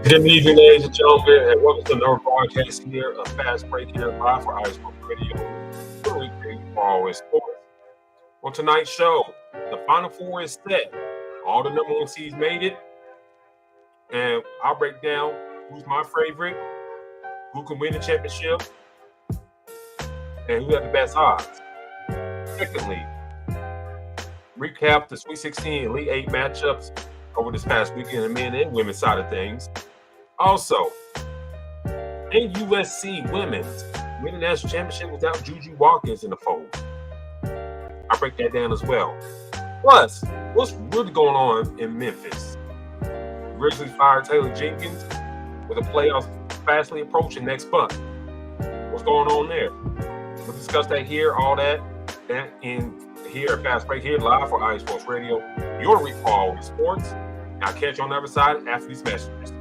Good evening, ladies and gentlemen, and welcome to another broadcast here, a fast break here live for Ice Radio. Where we bring you always sports. On tonight's show, the Final Four is set. All the number one seeds made it, and I'll break down who's my favorite, who can win the championship, and who have the best odds. Secondly, recap the Sweet 16 Elite 8 matchups over this past weekend, the men and women's side of things. Also, NUSC women's winning national championship without JuJu Watkins in the fold. I'll break that down as well. Plus, what's really going on in Memphis? Grizzlies fired Taylor Jenkins with the playoffs fastly approaching next month. What's going on there? We'll discuss that here, all that in here at Fast Break here live for iSports Radio. Your week for all sports. I'll catch you on the other side after these messages.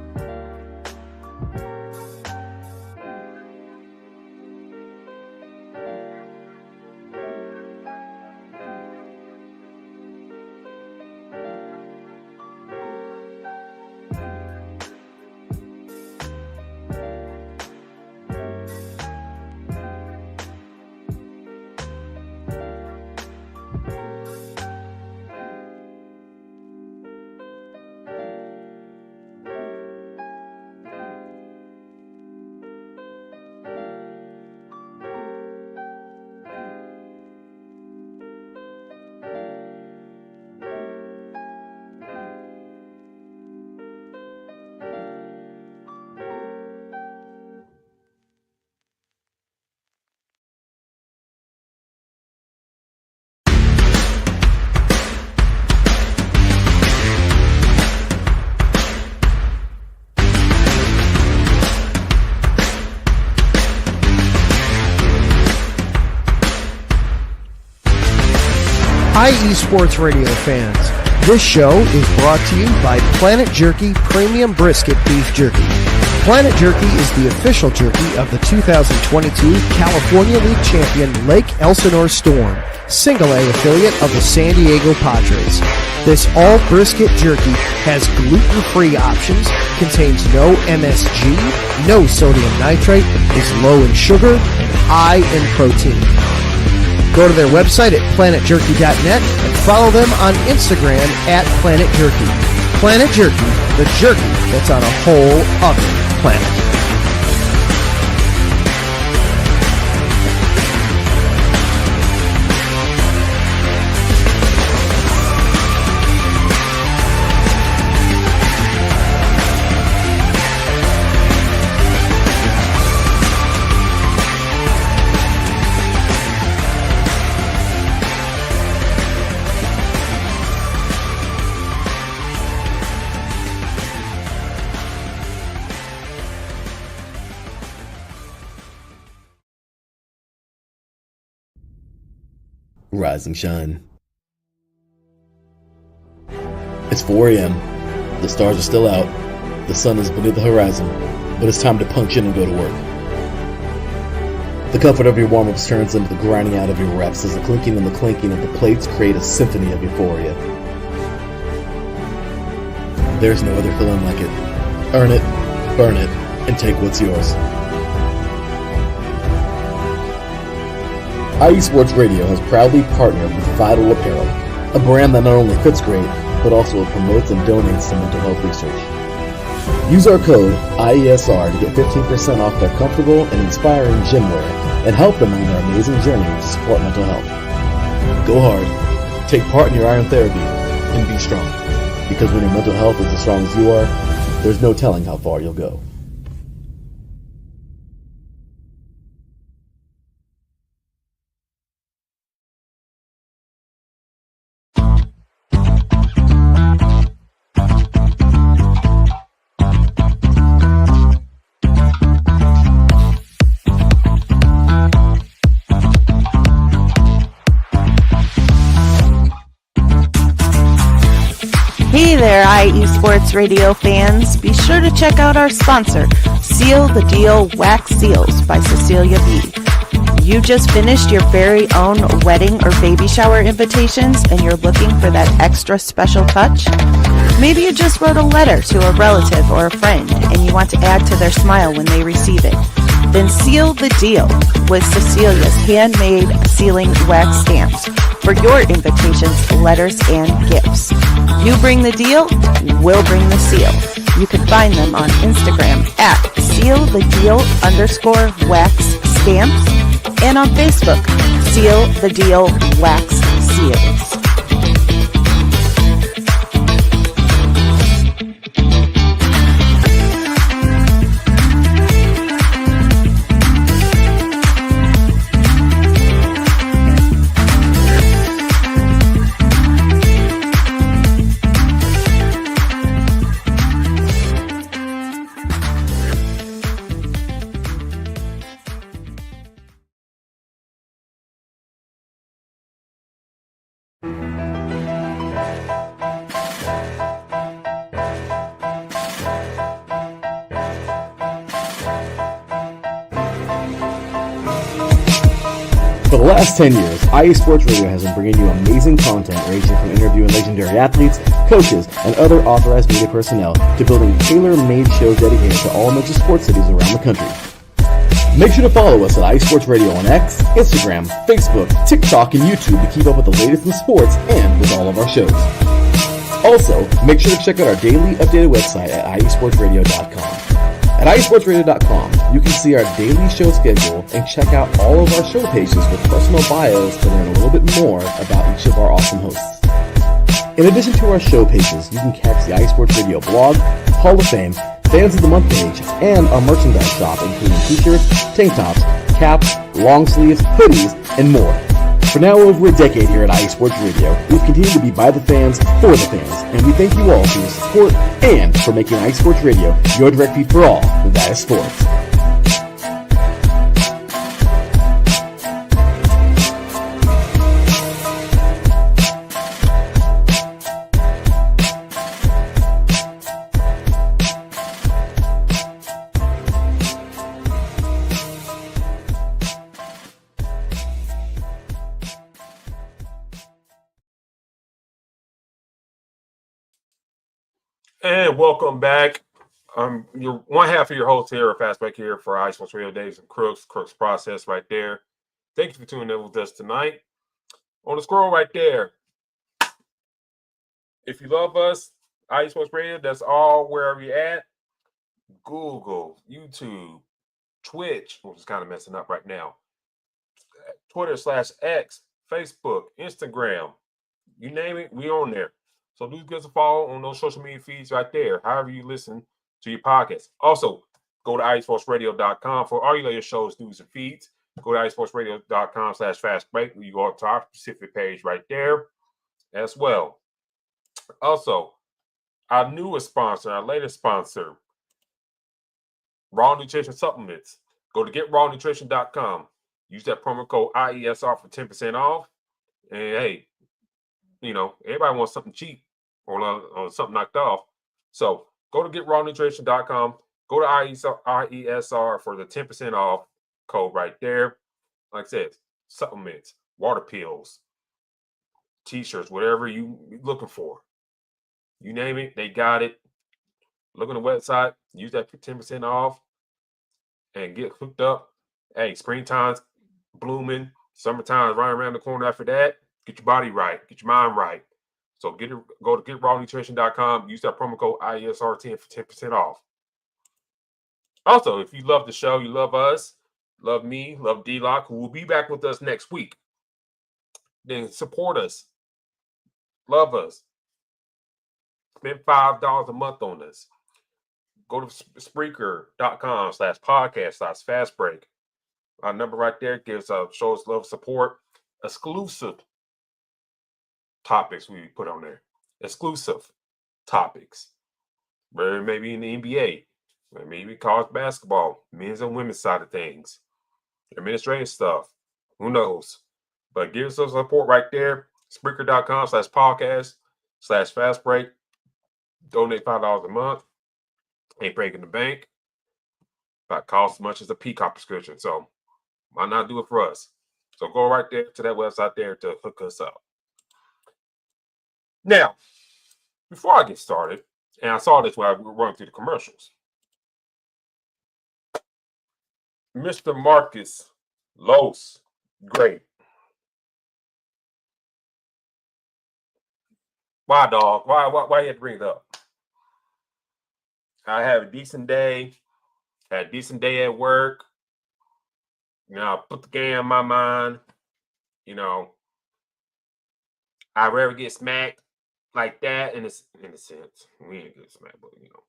Hi, eSports Radio fans. This show is brought to you by Planet Jerky Premium Brisket Beef Jerky. Planet Jerky is the official jerky of the 2022 California League champion Lake Elsinore Storm, single A affiliate of the San Diego Padres. This all brisket jerky has gluten-free options, contains no MSG, no sodium nitrate, is low in sugar, and high in protein. Go to their website at planetjerky.net and follow them on Instagram at Planet Jerky. Planet Jerky, the jerky that's on a whole other planet. Rise and shine. It's 4 a.m. The stars are still out. The sun is beneath the horizon, but it's time to punch in and go to work. The comfort of your warm-ups turns into the grinding out of your reps as the clinking and the clinking of the plates create a symphony of euphoria. There's no other feeling like it. Earn it, burn it, and take what's yours. IE Sports Radio has proudly partnered with Vital Apparel, a brand that not only fits great, but also promotes and donates to mental health research. Use our code IESR to get 15% off their comfortable and inspiring gym wear and help them on their amazing journey to support mental health. Go hard, take part in your iron therapy, and be strong. Because when your mental health is as strong as you are, there's no telling how far you'll go. Hey there, IE Sports Radio fans. Be sure to check out our sponsor, Seal the Deal Wax Seals by Cecilia B. You just finished your very own wedding or baby shower invitations and you're looking for that extra special touch? Maybe you just wrote a letter to a relative or a friend and you want to add to their smile when they receive it. Then seal the deal with Cecilia's handmade sealing wax stamps for your invitations, letters, and gifts. You bring the deal, we'll bring the seal. You can find them on Instagram at sealthedeal_wax stamps and on Facebook, Seal the Deal Wax Seals. For the last 10 years, IE Sports Radio has been bringing you amazing content ranging from interviewing legendary athletes, coaches, and other authorized media personnel to building tailor-made shows dedicated to all major sports cities around the country. Make sure to follow us at IE Sports Radio on X, Instagram, Facebook, TikTok, and YouTube to keep up with the latest in sports and with all of our shows. Also, make sure to check out our daily updated website at iesportsradio.com. At iesportsradio.com, you can see our daily show schedule and check out all of our show pages with personal bios to learn a little bit more about each of our awesome hosts. In addition to our show pages, you can catch the IE Sports Radio blog, Hall of Fame, Fans of the Month page, and our merchandise shop including t-shirts, tank tops, caps, long sleeves, hoodies, and more. For now over a decade here at IE Sports Radio, we've continued to be by the fans, for the fans, and we thank you all for your support and for making IE Sports Radio your direct feed for all that is sports. And welcome back. Your one half of your host here, Fastback here for IE Sports Radio, Davidson, Crooks Process right there. Thank you for tuning in with us tonight. On the scroll right there, if you love us, IE Sports Radio, that's all wherever you're at. Google, YouTube, Twitch, which is kind of messing up right now, Twitter/X, Facebook, Instagram, you name it, we on there. So do give us a follow on those social media feeds right there, however you listen to your podcast. Also, go to iesportsradio.com for all your latest shows, news, and feeds. Go to iesportsradio.com/fastbreak where you go to our specific page right there as well. Also, our newest sponsor, our latest sponsor, Raw Nutrition Supplements. Go to getrawnutrition.com. Use that promo code IESR for 10% off. And hey, you know, everybody wants something cheap or something knocked off. So go to getrawnutrition.com. Go to IESR for the 10% off code right there. Like I said, supplements, water pills, t-shirts, whatever you looking for. You name it, they got it. Look on the website, use that 10% off, and get hooked up. Hey, springtime's blooming, summertime's right around the corner. After that, get your body right, get your mind right. So go to getrawnutrition.com, use that promo code IESR10 for 10% off. Also, if you love the show, you love us, love me, love D-Locke, who will be back with us next week, then support us. Love us. Spend $5 a month on us. Go to Spreaker.com/podcast/fastbreak. Our number right there gives shows love, support, exclusive topics we put on there. Exclusive topics. Where it may be in the NBA, where maybe college basketball, men's and women's side of things, administrative stuff. Who knows? But give us some support right there. Spreaker.com/podcast/fastbreak. Donate $5 a month. Ain't breaking the bank. About cost as much as a Peacock prescription. So why not do it for us? So go right there to that website there to hook us up. Now, before I get started, and I saw this when I was running through the commercials, Mr. Marcus Los, great. Why, dog? Why you had to bring it up? I had a decent day. Had a decent day at work. You know, I put the game in my mind. You know, I rarely get smacked like that in a sense. We ain't get smacked, but you know,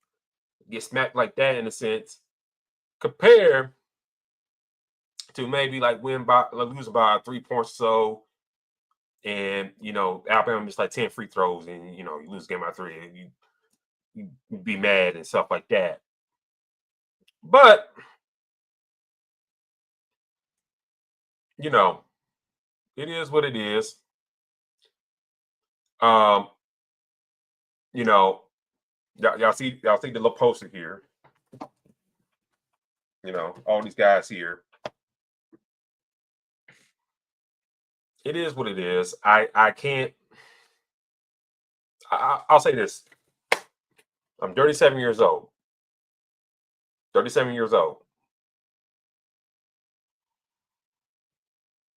get smacked like that in a sense. Compared to maybe like lose by 3 points or so, and you know, Alabama just like 10 free throws, and you know, you lose the game by 3, and you be mad and stuff like that. But you know, it is what it is. You know, y'all see the little poster here. You know, all these guys here. It is what it is. I can't. I'll say this. I'm 37 years old. 37 years old.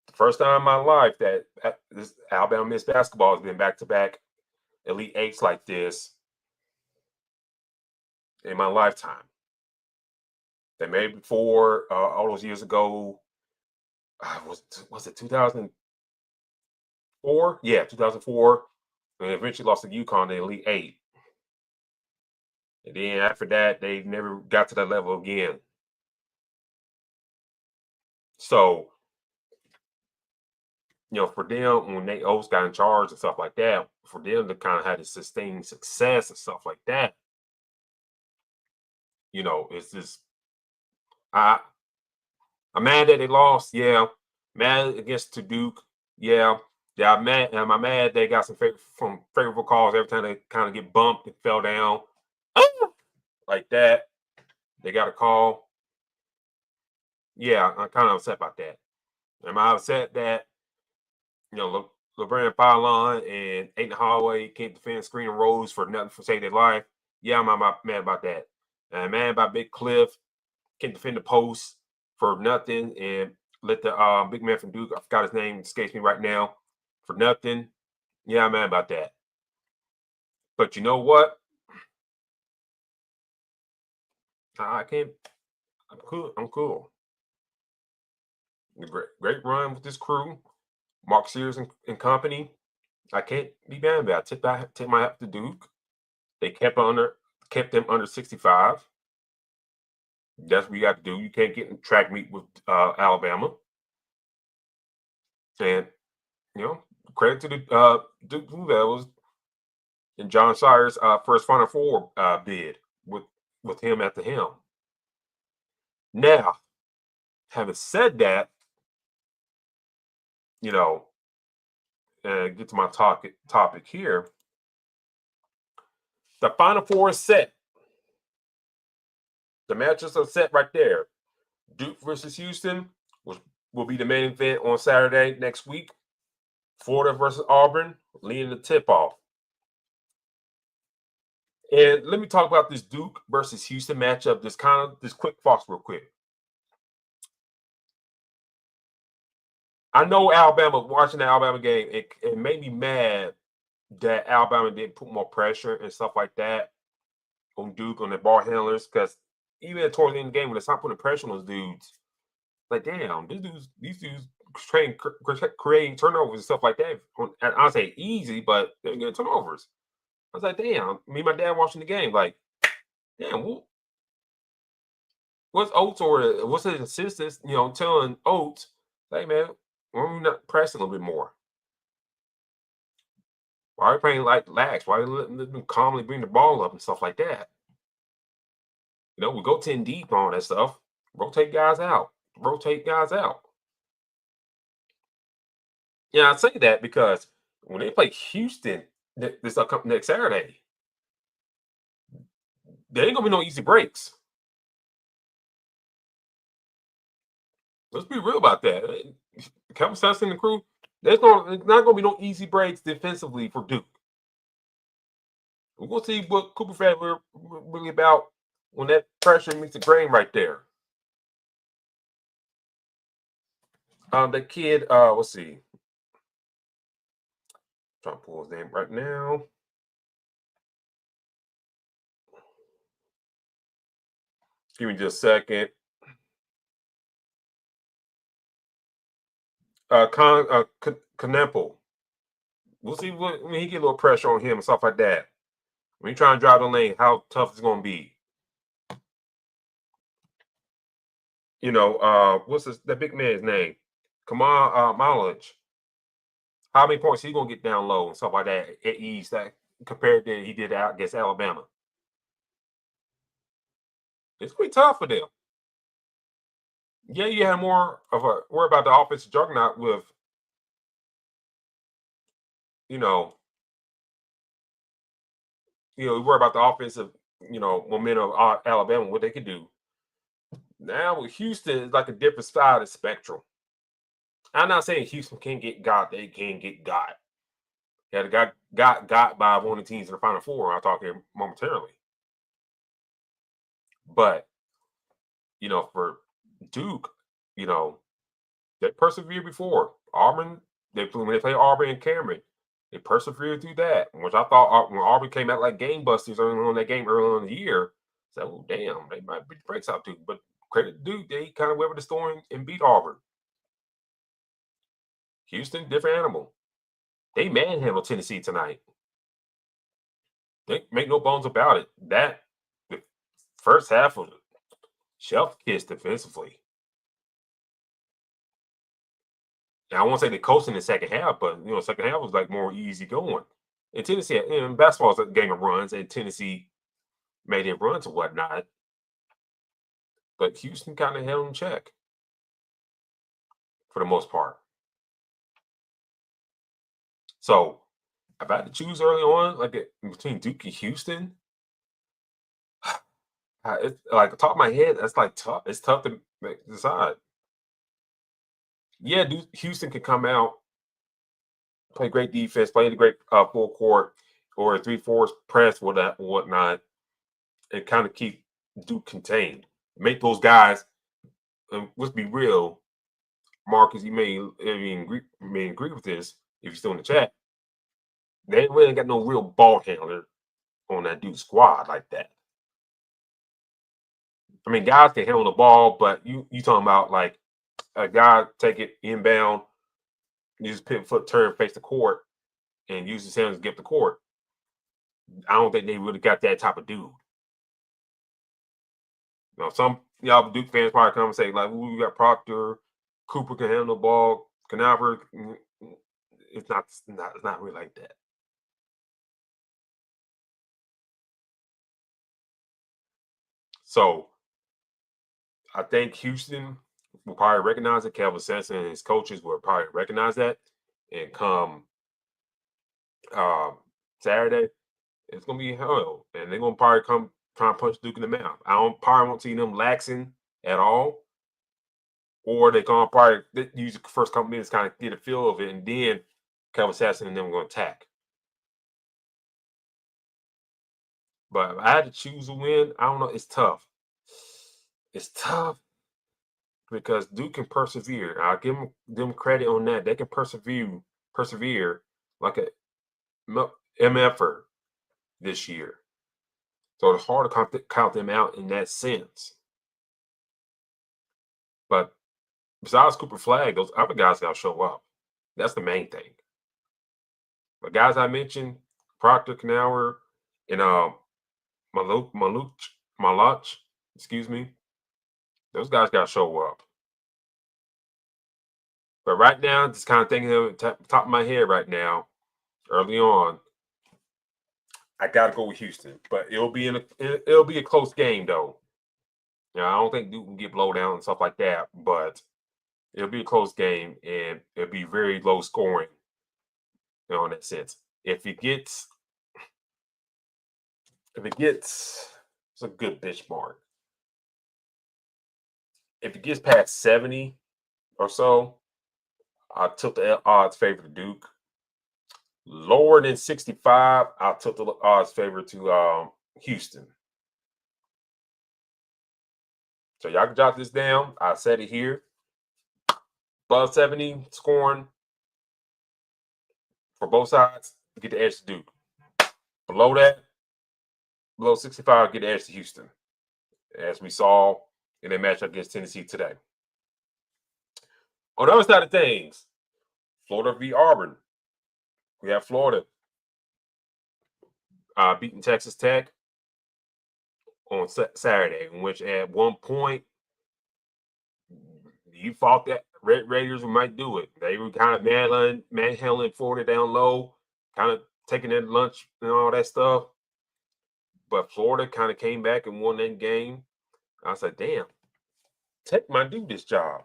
The first time in my life that this Alabama men's basketball has been back-to-back Elite Eights like this in my lifetime. They made it before all those years ago. Was it 2004? Yeah, 2004. And eventually lost to UConn in the Elite Eight. And then after that, they never got to that level again. So, you know, for them, when Nate Oates got in charge and stuff like that, for them to kind of have to sustain success and stuff like that, you know, it's just, I'm mad that they lost. Yeah. Mad against Duke. Yeah. Yeah, I'm mad they got some favorable calls every time they kind of get bumped and fell down. Like that. They got a call. Yeah, I'm kind of upset about that. Am I upset that, you know, LeBron Fallon and Aiden Holloway can't defend screen and rolls for nothing for save their life? Yeah, I'm mad about that. And I'm mad about Big Cliff can't defend the post for nothing and let the big man from Duke, I forgot his name, escapes me right now, for nothing. Yeah, I'm mad about that. But you know what? I can't. I'm cool. I'm cool. Great run with this crew. Mark Sears and company. I can't be mad about it. Tip my hat to Duke. They kept them under 65. That's what you got to do. You can't get in track meet with Alabama. And you know, credit to the Duke Blue Devils and John Shire's first Final Four bid with him at the helm. Now, having said that, you know, and get to my topic here. The Final Four is set. The matches are set right there. Duke versus Houston will be the main event on Saturday next week. Florida versus Auburn leading the tip-off. And let me talk about this Duke versus Houston matchup. This quick thoughts real quick. I know Alabama, watching the Alabama game, it made me mad that Alabama didn't put more pressure and stuff like that on Duke, on the ball handlers, because even towards the end of the game, when they stopped putting pressure on those dudes, like, damn, these dudes creating turnovers and stuff like that. I'll say easy, but they're getting turnovers. I was like, damn, me and my dad watching the game, like, damn, what's Oates or what's his assistants, telling Oates, hey, man, why are we not pressing a little bit more? Why are we playing like lax? Why are we letting them calmly bring the ball up and stuff like that? We go 10 deep on that stuff. Rotate guys out. Yeah, I say that because when they play Houston this upcoming next Saturday, there ain't gonna be no easy breaks. Let's be real about that. Kevin Stetson and the crew, there's not gonna be no easy breaks defensively for Duke. We're gonna see what Cooper Fed really about when that pressure meets the grain right there. The kid, let's see. Trying to pull his name right now. Give me just a second. Knemple. We'll see when he get a little pressure on him and stuff like that. When you try and drive the lane, how tough it's gonna be. What's that big man's name? Kamal Mileage. How many points he gonna get down low and stuff like that at ease that compared to he did out against Alabama? It's gonna be tough for them. Yeah, you have more of a worry about the offensive juggernaut with, you worry about the offensive, momentum of Alabama, what they could do. Now with Houston, it's like a different side of the spectrum. I'm not saying Houston can't get got; they can get got. Yeah, they got by one of the teams in the Final Four. I'll talk here momentarily. But for Duke, they persevered before Auburn. When they played Auburn and Cameron, they persevered through that, which I thought when Auburn came out like game busters early on in the year, I said, "Oh damn, they might beat the brakes out too." But credit to Duke, they kind of weathered the storm and beat Auburn. Houston, different animal. They manhandled Tennessee tonight. They make no bones about it. The first half of it, shelf kiss defensively. Now, I won't say they coasted in the second half, but second half was like more easy going. And Tennessee, basketball is a game of runs, and Tennessee made it runs and whatnot. But Houston kind of held in check for the most part. So, if I had to choose early on, like between Duke and Houston, it's like the top of my head, that's like tough. It's tough to decide. Yeah, Houston can come out, play great defense, play the great full court or 3-4 press, whatnot, and kind of keep Duke contained. Make those guys, let's be real, Marcus, you may agree with this if you're still in the chat. They ain't really got no real ball handler on that Duke squad like that. I mean, guys can handle the ball, but you talking about like a guy take it inbound, you just pivot foot, turn, face the court, and use his hands to get the court. I don't think they really got that type of dude. Some y'all Duke fans probably come and say like, "Ooh, you got Proctor, Cooper can handle the ball, Canaver." It's not really like that. So I think Houston will probably recognize it. Kelvin Sampson and his coaches will probably recognize that, and come Saturday, it's gonna be hell, and they're gonna probably come try and punch Duke in the mouth. Probably won't see them laxing at all, or they're gonna probably use the first couple minutes kind of get a feel of it, and then Kelvin Sampson and them are gonna attack. But if I had to choose a win, I don't know. It's tough. It's tough because Duke can persevere. I'll give them credit on that. They can persevere like a MFer this year. So it's hard to count them out in that sense. But besides Cooper Flag, those other guys got to show up. That's the main thing. The guys I mentioned, Proctor, Knauer, and Malach, excuse me, those guys got to show up. But right now, just kind of thinking of the top of my head right now, early on, I got to go with Houston. But it'll be a close game though. I don't think Duke can get blown down and stuff like that, but it'll be a close game and it'll be very low scoring, in that sense. If it gets, it's a good benchmark. If it gets past 70 or so, I took the odds favor to Duke. Lower than 65, I took the odds favor to Houston. So y'all can jot this down. I said it here. Above 70 scoring for both sides, get the edge to Duke. Below that, below 65, get the edge to Houston, as we saw in their matchup against Tennessee today. On the other side of things, Florida v. Auburn. We have Florida beating Texas Tech on Saturday, in which at one point you thought that Red Raiders might do it. They were kind of manhandling Florida down low, kind of taking their lunch and all that stuff. But Florida kind of came back and won that game. I said, damn, Tech might do this job.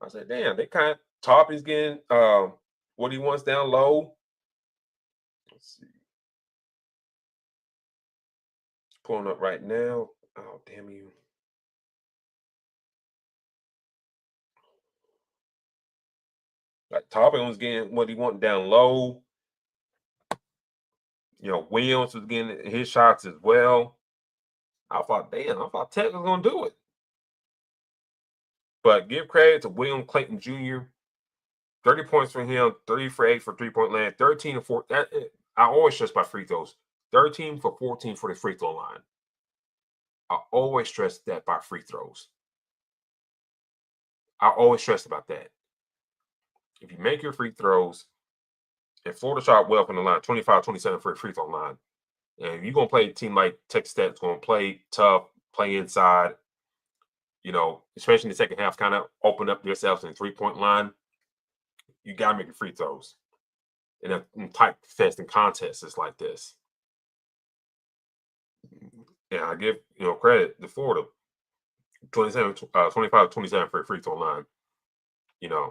I said, damn, they kind of Top is getting what he wants down low. Let's see. Pulling up right now. Oh, damn you. Like Toppin was getting what he wanted down low. Williams was getting his shots as well. I thought Tech was going to do it. But give credit to William Clayton Jr. 30 points for him, 3 for 8 for three-point land, 13 and 4. I always stress by free throws. 13 for 14 for the free throw line. I always stress that by free throws. I always stress about that. If you make your free throws, and Florida shot well from the line, 25-27 for the free throw line. And if you're going to play a team like Texas Tech, going to play tough, play inside, especially in the second half, kind of open up yourselves in the three-point line, you got to make your free throws in tight fest and contests like this. And I give credit to Florida, 25-27 for the free throw line. You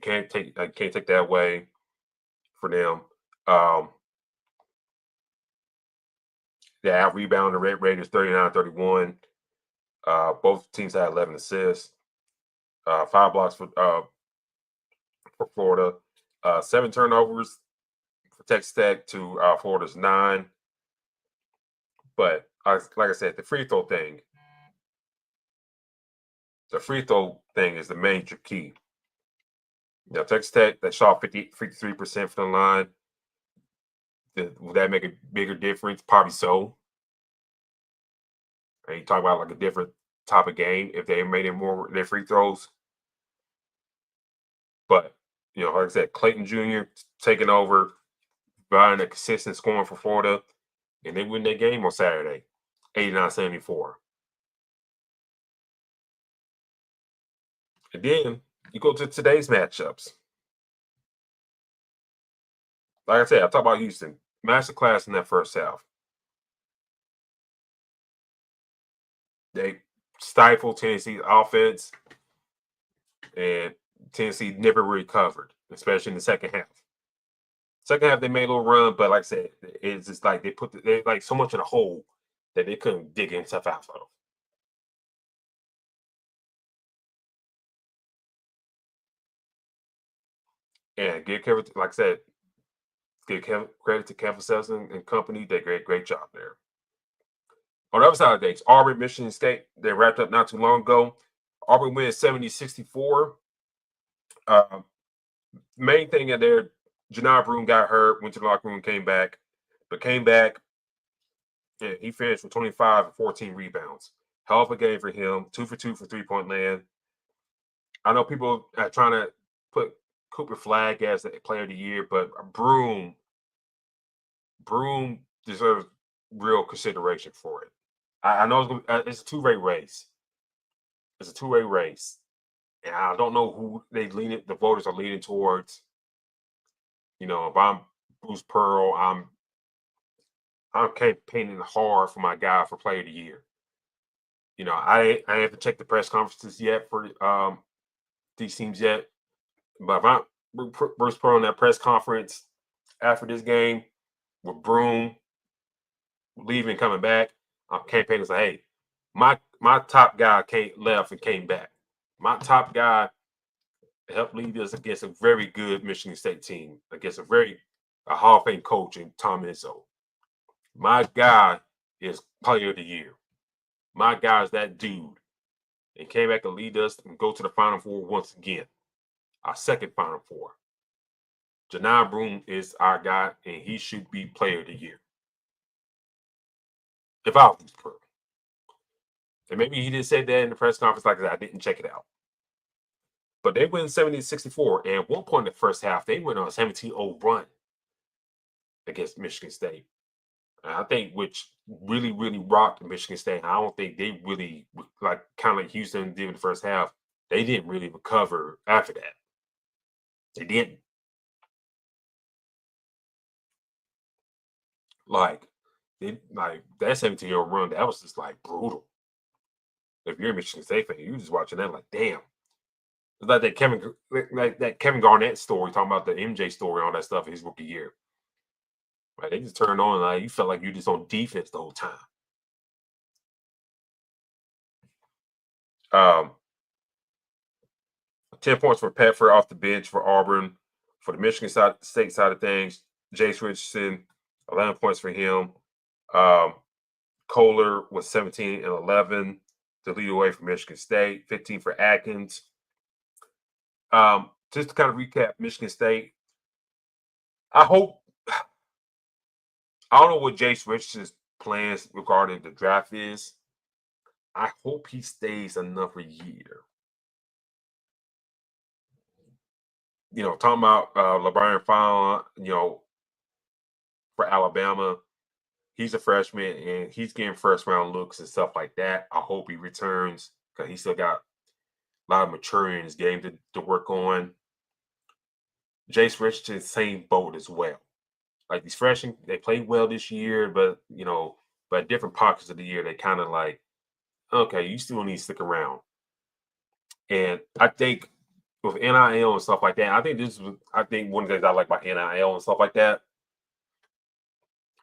can't take that away for them. They out rebound the Red Raiders 39-31. Both teams had 11 assists, 5 blocks for Florida, 7 turnovers for Texas Tech to Florida's 9. But like I said, the free throw thing is the major key. Texas Tech, that shot 53% from the line. Will that make a bigger difference? Probably so. And you talk about like a different type of game if they made it more their free throws. But, like I said, Clayton Jr. taking over, providing a consistent scoring for Florida, and they win that game on Saturday, 89-74. And then you go to today's matchups. Like I said, I talk about Houston. Masterclass in that first half. They stifled Tennessee's offense, and Tennessee never recovered, especially in the second half. Second half, they made a little run, but like I said, it's just like they like so much in a hole that they couldn't dig themselves out of. And give credit, like I said, give credit to Kevin Sutton and company. They did a great job there. On the other side of things, Auburn, Michigan State, they wrapped up not too long ago. Auburn wins 70-64. Main thing in there, Janai Broome got hurt, went to the locker room, came back. And he finished with 25 and 14 rebounds. Hell of a game for him. 2 for 2 for three-point land. I know people are trying to put Cooper Flagg as the player of the year, but Broome deserves real consideration for it. I know it's a two-way race. It's a two-way race. And I don't know who the voters are leaning towards. You know, if I'm Bruce Pearl, I'm campaigning hard for my guy for player of the year. You know, I haven't checked the press conferences yet for these teams yet. But if I'm Bruce Pearl in that press conference after this game with Broome leaving, coming back, I'm campaigning say, hey, my top guy left and came back. My top guy helped lead us against a very good Michigan State team, against a Hall of Fame coach in Tom Izzo. My guy is player of the year. My guy is that dude. And came back to lead us and go to the Final Four once again. Our second Final Four. Janai Broome is our guy, and he should be player of the year. If I was Pearl. And maybe he didn't say that in the press conference like that. I didn't check it out. But they win 70-64. And at one point in the first half, they went on a 17-0 run against Michigan State. And I think which really, really rocked Michigan State. I don't think they really, kind of like Houston did in the first half, they didn't really recover after that. They didn't. That 17-0 run, that was just brutal. If you're a Michigan State fan, you're just watching that damn. It's like that Kevin Garnett story, talking about the MJ story, all that stuff in his rookie year. Right, they just turned on you felt like you just on defense the whole time. 10 points for Petford off the bench for Auburn. For the Michigan State side of things, Jace Richardson, 11 points for him. Kohler was 17 and 11 to lead away from Michigan State. 15 for Atkins. Just to kind of recap Michigan State, I don't know what Jace Richardson's plans regarding the draft is. I hope he stays another year. You know, talking about LeBron Fowler, for Alabama, he's a freshman and he's getting first round looks and stuff like that. I hope he returns because he still got a lot of maturity in his game to work on. Jace Richardson, same boat as well. These freshmen, they played well this year, but but different pockets of the year, they kind of okay, you still need to stick around. And I think with NIL and stuff like that, I think one of the things I like about NIL and stuff like that,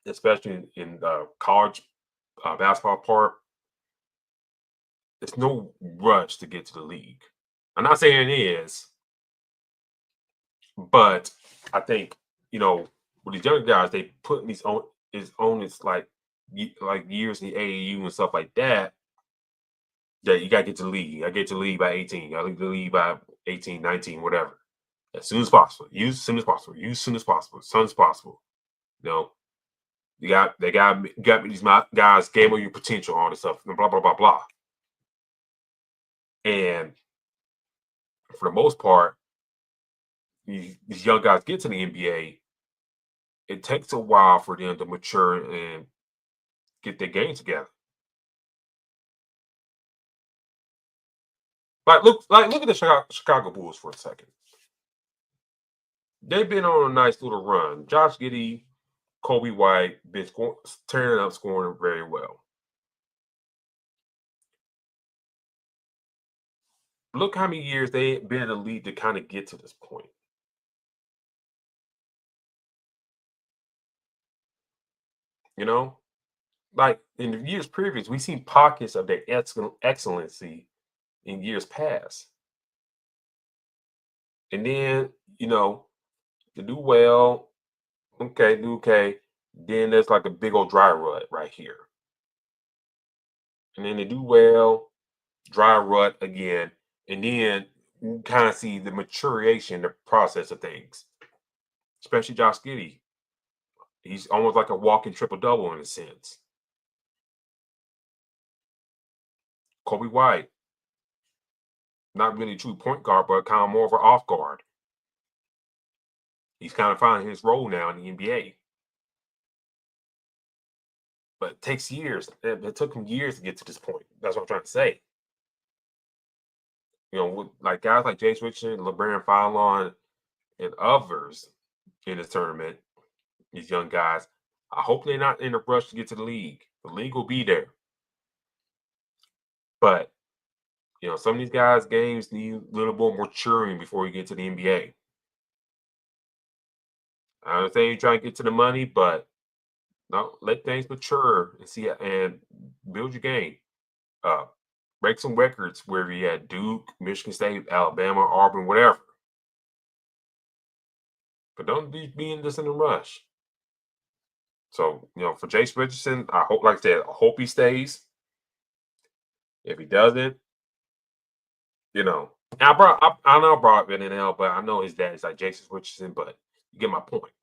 especially in the college basketball part, there's no rush to get to the league. I'm not saying it is, but I think, with these younger guys, they put these on its years in the AAU and stuff like that, that you got to get to the league. I get to the league by 18. I get to the league by 18, 19, whatever. As soon as possible. Use as soon as possible. Use as soon as possible. As soon as possible. They got these guys, game on your potential, all this stuff, and blah, blah, blah, blah. And for the most part, these young guys get to the NBA, it takes a while for them to mature and get their game together. Look at the Chicago Bulls for a second. They've been on a nice little run. Josh Giddey, Kobe White, been turning up, scoring very well. Look how many years they've been in the league to kind of get to this point. In the years previous, we've seen pockets of their excellency in years past. And then, they do well, okay, do okay. Then there's like a big old dry rut right here. And then they do well, dry rut again. And then you kind of see the maturation, the process of things. Especially Josh Giddey. He's almost like a walking triple-double in a sense. Kobe White. Not really a true point guard, but kind of more of an off guard. He's kind of finding his role now in the NBA. But it takes years. It took him years to get to this point. That's what I'm trying to say. You know, with like guys like Jace Richardson, LeBron Fallon, and others in this tournament, these young guys, I hope they're not in a rush to get to the league. The league will be there. But, you know, some of these guys' games need a little more maturing before you get to the NBA. I understand you're trying to get to the money, but no, let things mature and see and build your game. Break some records where you had Duke, Michigan State, Alabama, Auburn, whatever. But don't be in this in a rush. So, you know, for Jace Richardson, I hope, like I said, I hope he stays. If he doesn't, you know, I know I brought up NNL, but I know his dad is like Jason Richardson, but you get my point.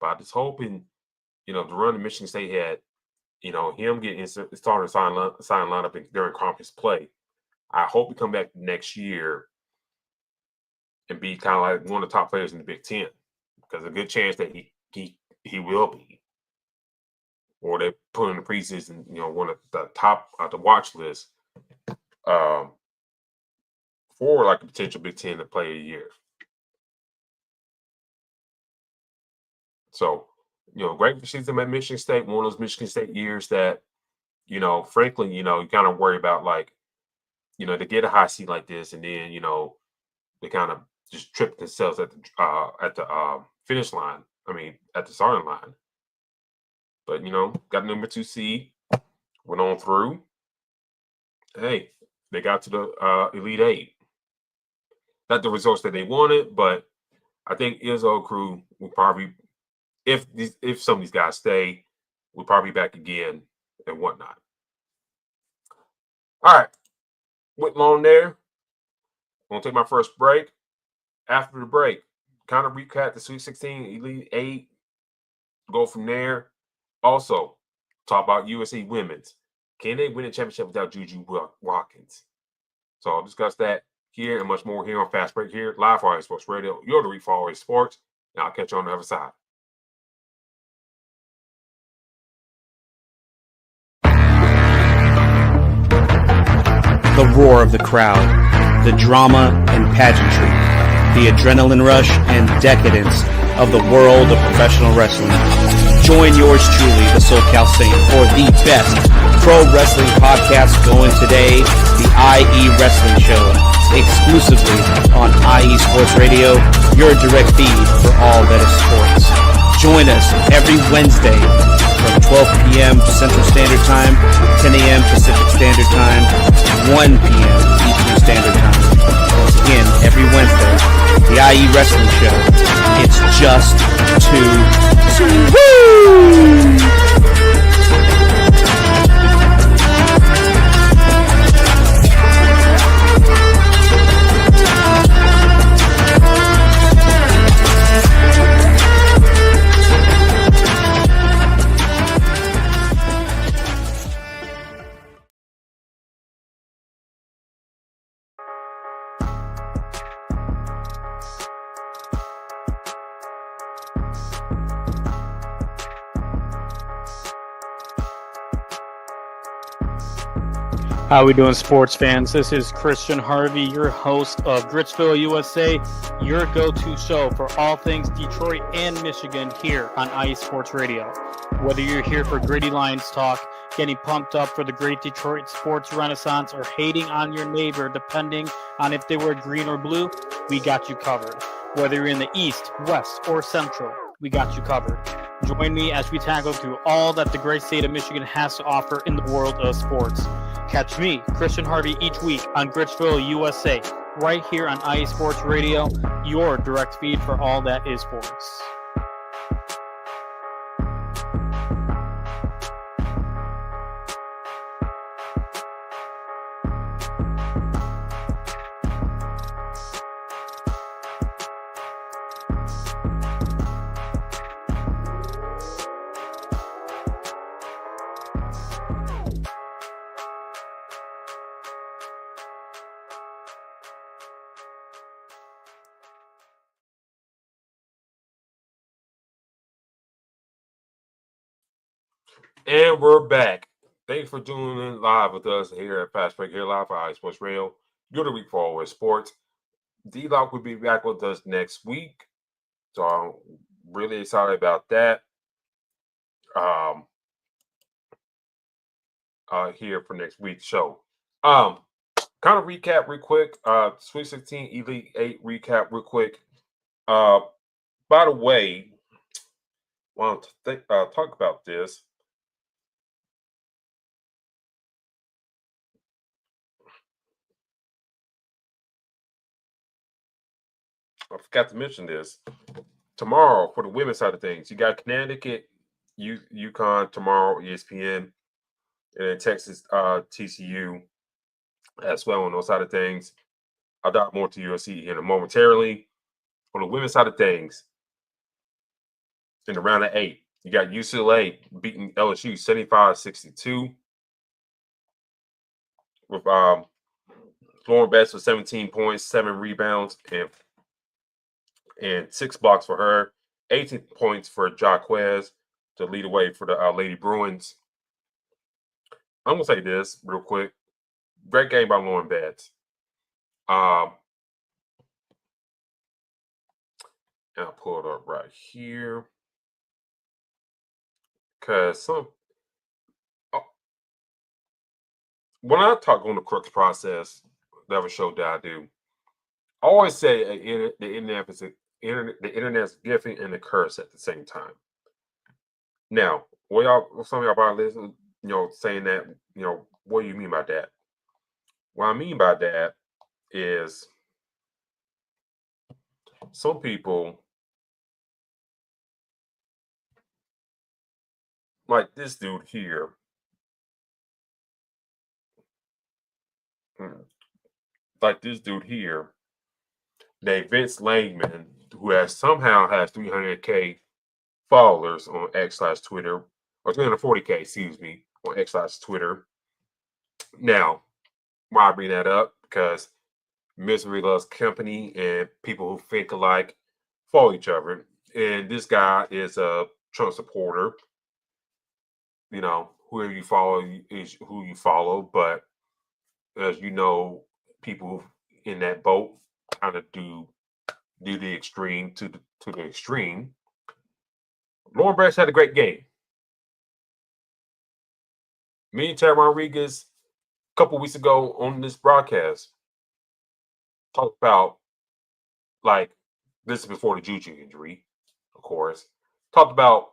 But I'm just hoping, you know, the run that Michigan State had, you know, him getting started signing lineup during conference play. I hope he come back next year and be kind of like one of the top players in the Big Ten, because there's a good chance that he will be. Or they put in the preseason, you know, one of the top of the watch list for like a potential Big Ten to play a year. So, you know, great season at Michigan State, one of those Michigan State years that, you know, frankly, you know, you kind of worry about, like, you know, they get a high seed like this, and then, you know, they kind of just trip themselves at the finish line. I mean, at the starting line. But, you know, got number 2 seed, went on through. Hey, they got to the Elite Eight. Not the results that they wanted, but I think Izzo crew will probably, if some of these guys stay, we'll probably be back again and whatnot. All right, went long there. I'm gonna take my first break. After the break, kind of recap the Sweet 16, Elite 8, go from there. Also, talk about USA Women's. Can they win a championship without JuJu Watkins? So I'll discuss that here and much more here on Fast Break here, live for Always Sports Radio. You're the for Always Sports, and I'll catch you on the other side. The roar of the crowd, the drama and pageantry, the adrenaline rush and decadence of the world of professional wrestling. Join yours truly, the SoCal Saint, for the best pro wrestling podcast going today, the IE Wrestling Show, exclusively on IE Sports Radio, your direct feed for all that is sports. Join us every Wednesday from 12 p.m. Central Standard Time, 10 a.m. Pacific Standard Time, 1 p.m. Eastern Standard Time. Once again, every Wednesday, the IE Wrestling Show. It's just too woo! How we doing, sports fans? This is Christian Harvey, your host of Gritsville, USA, your go-to show for all things Detroit and Michigan here on IE Sports Radio. Whether you're here for Gritty Lions talk, getting pumped up for the great Detroit sports renaissance, or hating on your neighbor depending on if they were green or blue, we got you covered. Whether you're in the East, West, or Central, we got you covered. Join me as we tackle through all that the great state of Michigan has to offer in the world of sports. Catch me, Christian Harvey, each week on Gritsville, USA, right here on IE Sports Radio, your direct feed for all that is sports. And we're back. Thanks for tuning in live with us here at Fast Break here live for iSports Radio. You're the week for Always Sports. D-Locke will be back with us next week. So I'm really excited about that. Here for next week's show. Kind of recap real quick. Sweet 16 Elite 8 recap real quick. By the way, want to talk about this. I forgot to mention this. Tomorrow, for the women's side of things, you got Connecticut, UConn tomorrow, ESPN, and then Texas, TCU as well on those side of things. I'll dive more to USC here momentarily. On the women's side of things, in the round of 8, you got UCLA beating LSU 75-62 with Lauren Betts with 17 points, 7 rebounds, and 6 blocks for her. 18 points for Jaquez to lead away for the Lady Bruins. I'm going to say this real quick. Great game by Lauren Betts. And I'll pull it up right here. Because when I talk on the Crooks process, that was a show that I do, I always say the internet's gifting and the curse at the same time. Now, some of y'all probably listen, saying that, what do you mean by that? What I mean by that is some people, like this dude here, named Vince Langman, who somehow has 300K followers on X/Twitter, or 340K, excuse me, on X/Twitter. Now, why I bring that up? Because misery loves company, and people who think alike follow each other. And this guy is a Trump supporter. Whoever you follow is who you follow, but as you know, people in that boat kind of do the extreme to the extreme. Lauren Betts had a great game. Me and Terry Rodriguez, a couple weeks ago on this broadcast, talked about, like, this is before the JuJu injury, of course. Talked about,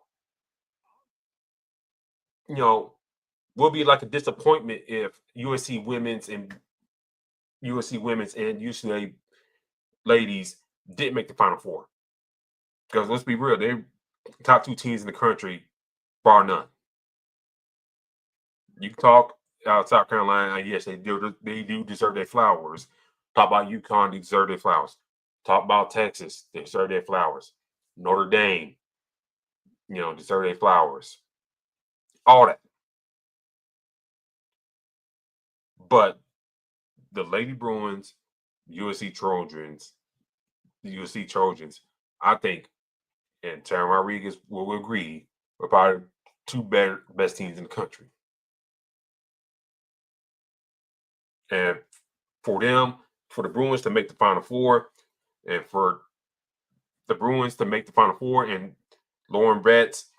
will be like a disappointment if USC women's and UCLA ladies didn't make the Final Four. Because let's be real, they're top 2 teams in the country, bar none. You can talk South Carolina, yes, they do deserve their flowers. Talk about UConn, they deserve their flowers. Talk about Texas, they deserve their flowers. Notre Dame, deserve their flowers. All that. But the Lady Bruins, USC Trojans, I think, and Terry Rodriguez will agree, are probably 2 best teams in the country. And for the Bruins to make the Final Four, and for the Bruins to make the Final Four, and Lauren Betts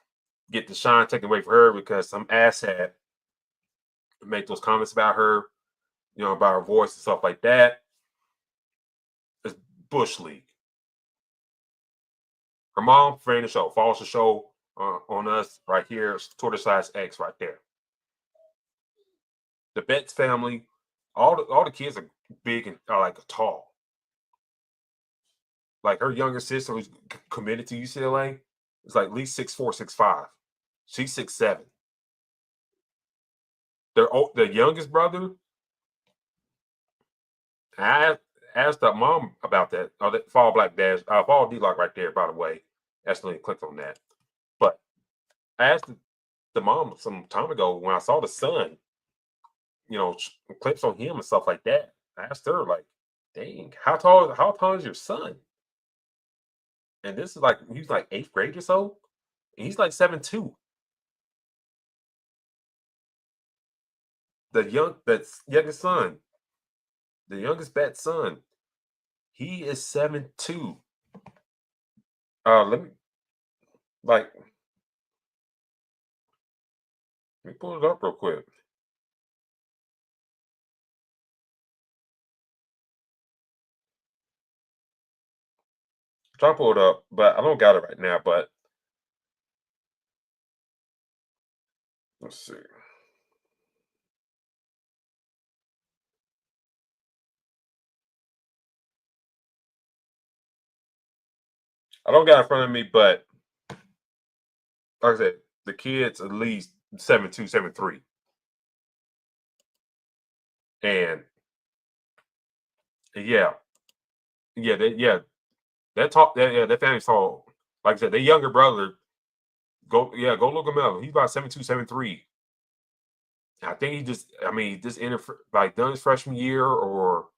get the shine taken away from her because some asshat make those comments about her, about her voice and stuff like that, it's Bush League. Her mom, friend of the show, follows the show on us right here, Twitter/X right there. The Betts family, all the kids are big and are like tall. Like her younger sister who's committed to UCLA is like at least 6'4", 6'5". She's 6'7". The youngest brother, I asked the mom about that. Follow Black Dash. Follow D-Locke right there, by the way. Accidentally clicked on that. But I asked the mom some time ago when I saw the son, clips on him and stuff like that. I asked her, like, dang, how tall is your son? And this is like, he's like 8th grade or so. And he's like 7'2". youngest son, the youngest bat son, he is 7'2". Let me pull it up real quick. Try to pull it up, but I don't got it right now. But let's see. I don't got it in front of me, but like I said, the kid's at least 7'2", 7'3". And yeah, that family's tall. Like I said, their younger brother, go look him up. He's about 7'2", 7'3". I think he just entered done his freshman year or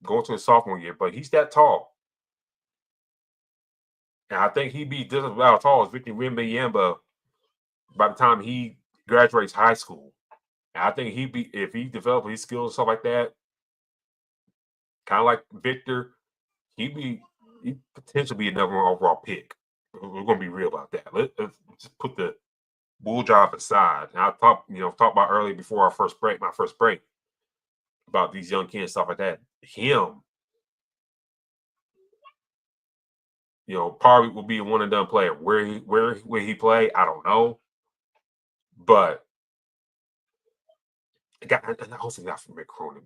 going to his sophomore year, but he's that tall. And I think he'd be just about as tall as Victor Wembanyama by the time he graduates high school. And I think if he developed his skills and stuff like that, kind of like Victor, he'd potentially be a number one overall pick. We're gonna be real about that. Let's just put the bull job aside. And I talked about earlier before my first break, about these young kids, stuff like that. Him, probably will be a one and done player. Where he play, I don't know. But hopefully not from Mick Cronin.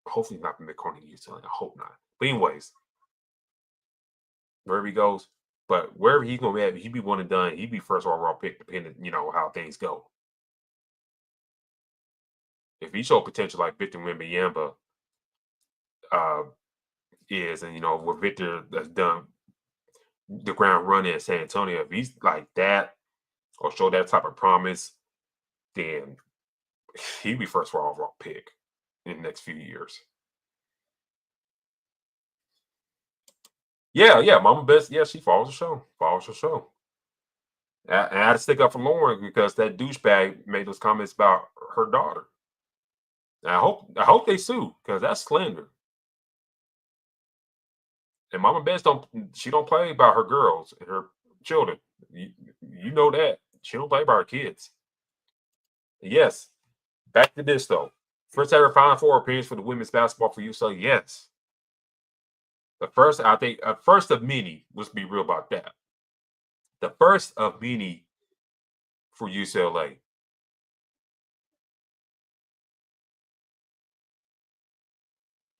Hopefully not from Mick Cronin. I hope not. But anyways, wherever he goes, but wherever he's gonna be at, he'd be one and done. He'd be first overall pick, depending, how things go. If he showed potential like Victor Wembanyama is, and what Victor has done the ground running in San Antonio, if he's like that or show that type of promise, then he'd be first overall pick in the next few years. Yeah, Mama Bess, she follows the show. And I had to stick up for Lauren because that douchebag made those comments about her daughter. And I hope they sue, because that's slander. And Mama Bess don't play about her girls and her children. You know that. She don't play about her kids. Yes. Back to this though. First ever Final Four appearance for the women's basketball for UCLA. Yes. The first, I think, first of many. Let's be real about that. The first of many for UCLA.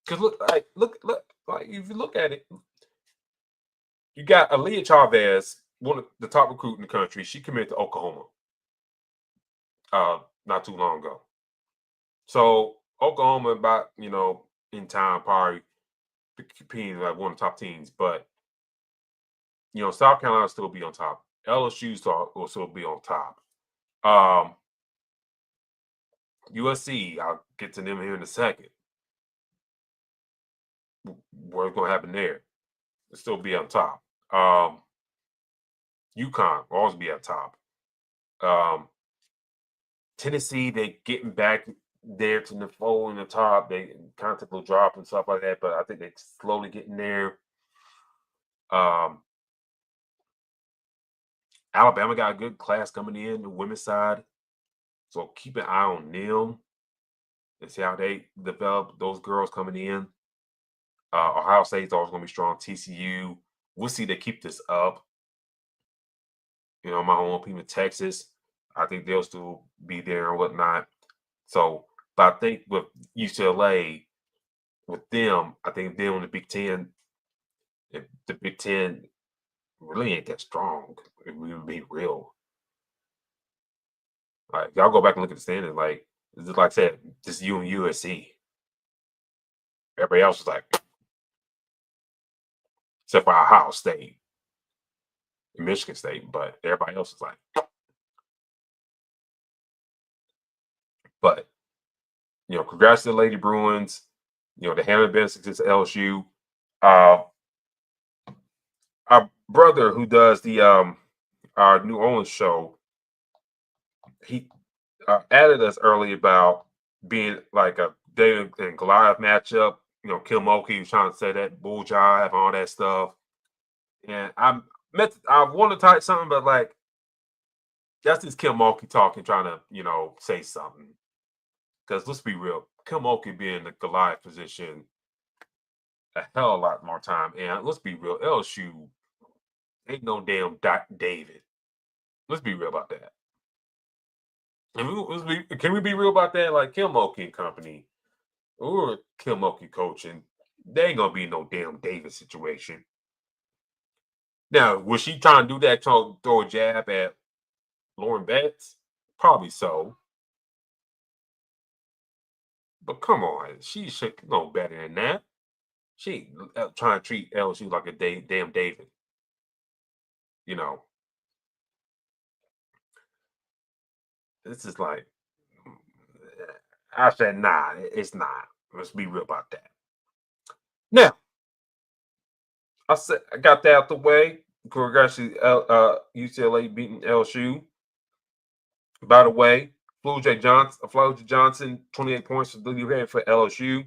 Because look, if you look at it, you got Aaliyah Chavez, one of the top recruit in the country. She committed to Oklahoma not too long ago. So Oklahoma, about in time, probably competing like one of the top teams, but South Carolina will still be on top. LSU will still be on top. USC, I'll get to them here in a second. What's going to happen there? It'll still be on top. UConn will always be at top. Tennessee, they getting back there to the fold in the top. They kind of took a little drop and stuff like that, but I think they're slowly getting there. Alabama got a good class coming in, the women's side. So keep an eye on them and see how they develop, those girls coming in. Ohio State's always going to be strong. TCU, we'll see they keep this up. My home team in Texas, I think they'll still be there and whatnot. So, but I think with UCLA, with them, I think them in the Big Ten, if the Big Ten really ain't that strong, if we would be real. Like, y'all go back and look at the standings. Like I said, just you and USC. Everybody else was like, except for Ohio State, Michigan State, but everybody else is like. But congrats to the Lady Bruins. They haven't been against LSU. Our brother who does the our New Orleans show, he added us early about being like a David and Goliath matchup. You know, Kim Mulkey was trying to say that bull jive and all that stuff. And I want to type something, but like that's just Kim Mulkey talking, trying to, say something. Because let's be real, Kim Mulkey being in the Goliath position a hell of a lot more time. And let's be real, LSU ain't no damn David. Let's be real about that. And can we be real about that? Like Kim Mulkey and company, or Kim Mulkey coaching, they ain't gonna be no damn David situation. Now, was she trying to do that to throw a jab at Lauren Betts? Probably so. But come on, she should know better than that. She trying to treat LSU like a damn David. You know, this is like, I said, nah, it's not. Let's be real about that. Now, I got that out the way. Congratulations, UCLA beating LSU. By the way, Flauja Johnson, 28 points for LSU.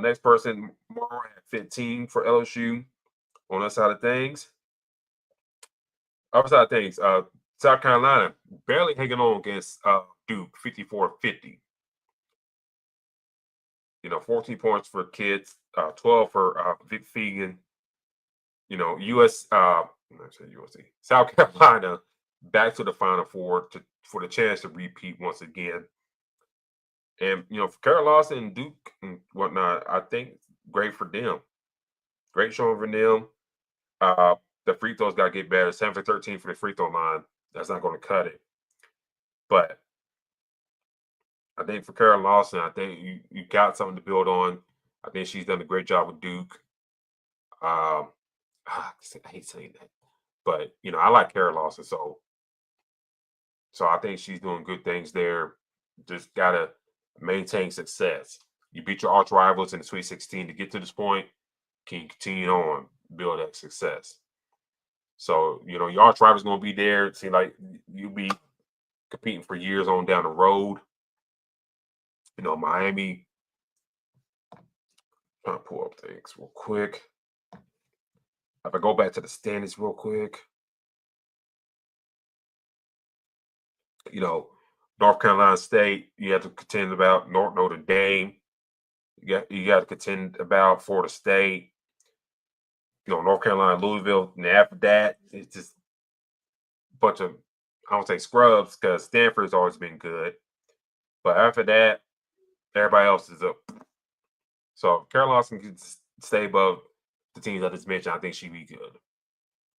Next person, Morrow had 15 for LSU on that side of things. Other side of things, South Carolina barely hanging on against Duke, 54-50. 14 points for kids, 12 for Vic Fegan. South Carolina back to the Final Four for the chance to repeat once again. And, for Kara Lawson and Duke and whatnot, I think great for them. Great showing for them. The free throws got to get better. 7 for 13 for the free throw line. That's not going to cut it. But I think for Kara Lawson, I think you got something to build on. I think she's done a great job with Duke. I hate saying that. But, I like Kara Lawson. So I think she's doing good things there. Just got to maintain success. You beat your arch rivals in the Sweet 16 to get to this point. Can you continue on, build that success? So, your arch rival's going to be there. It seems like you'll be competing for years on down the road. Miami. Trying to pull up things real quick. If I go back to the standings real quick. North Carolina State, you have to contend about Notre Dame. You got to contend about Florida State. North Carolina, Louisville, and after that, it's just a bunch of, I don't say scrubs, because Stanford's always been good. But after that, everybody else is up. So Kara Lawson can stay above the teams I just mentioned. I think she'd be good.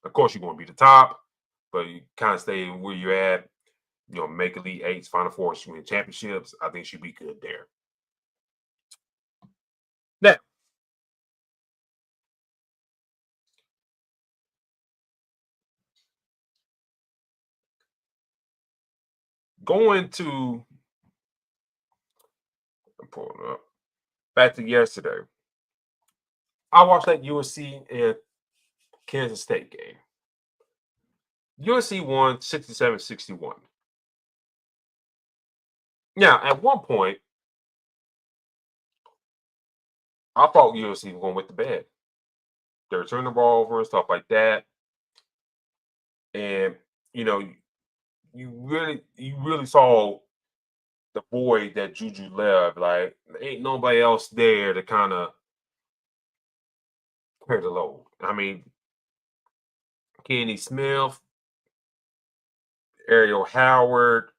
Of course, you're going to be the top, but you kind of stay where you're at. Make Elite Eights, Final Fours, win championships. I think she'd be good there. Now, going to, I'm pulling up, back to yesterday. I watched that USC and Kansas State game. USC won 67-61. Now, at one point, I thought USC was going with the bed. They were turning the ball over and stuff like that. And, you really saw the void that JuJu left. Like, there ain't nobody else there to kind of carry the load. I mean, Kenny Smith, Ariel Howard,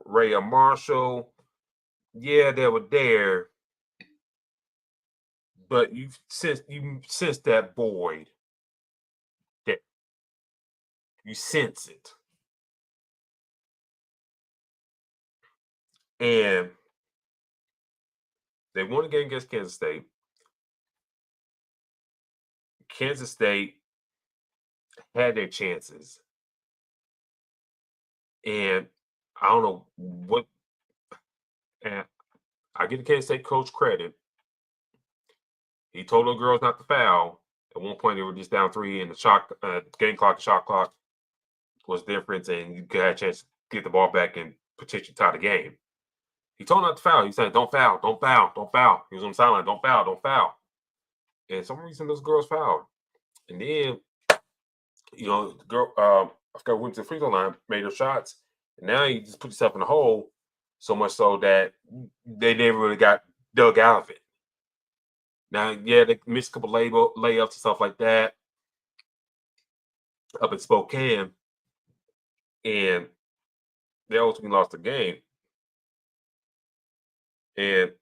Rhea Marshall. Yeah, they were there. But you sense that void. That you sense it. And they won a game against Kansas State. Kansas State had their chances. And I don't know what, and I give the Kansas State coach credit. He told the girls not to foul. At one point, they were just down 3 in the game clock, shot clock. was different, and you had a chance to get the ball back and potentially tie the game. He told him not to foul. He said, "Don't foul, don't foul, don't foul." He was on the sideline, "Don't foul, don't foul." And for some reason, those girls fouled. And then, the girl, I forgot, went to the free throw line, made her shots, and now you just put yourself in the hole. So much so that they never really got dug out of it. Now, yeah, they missed a couple layups and stuff like that up in Spokane, and they ultimately lost the game. And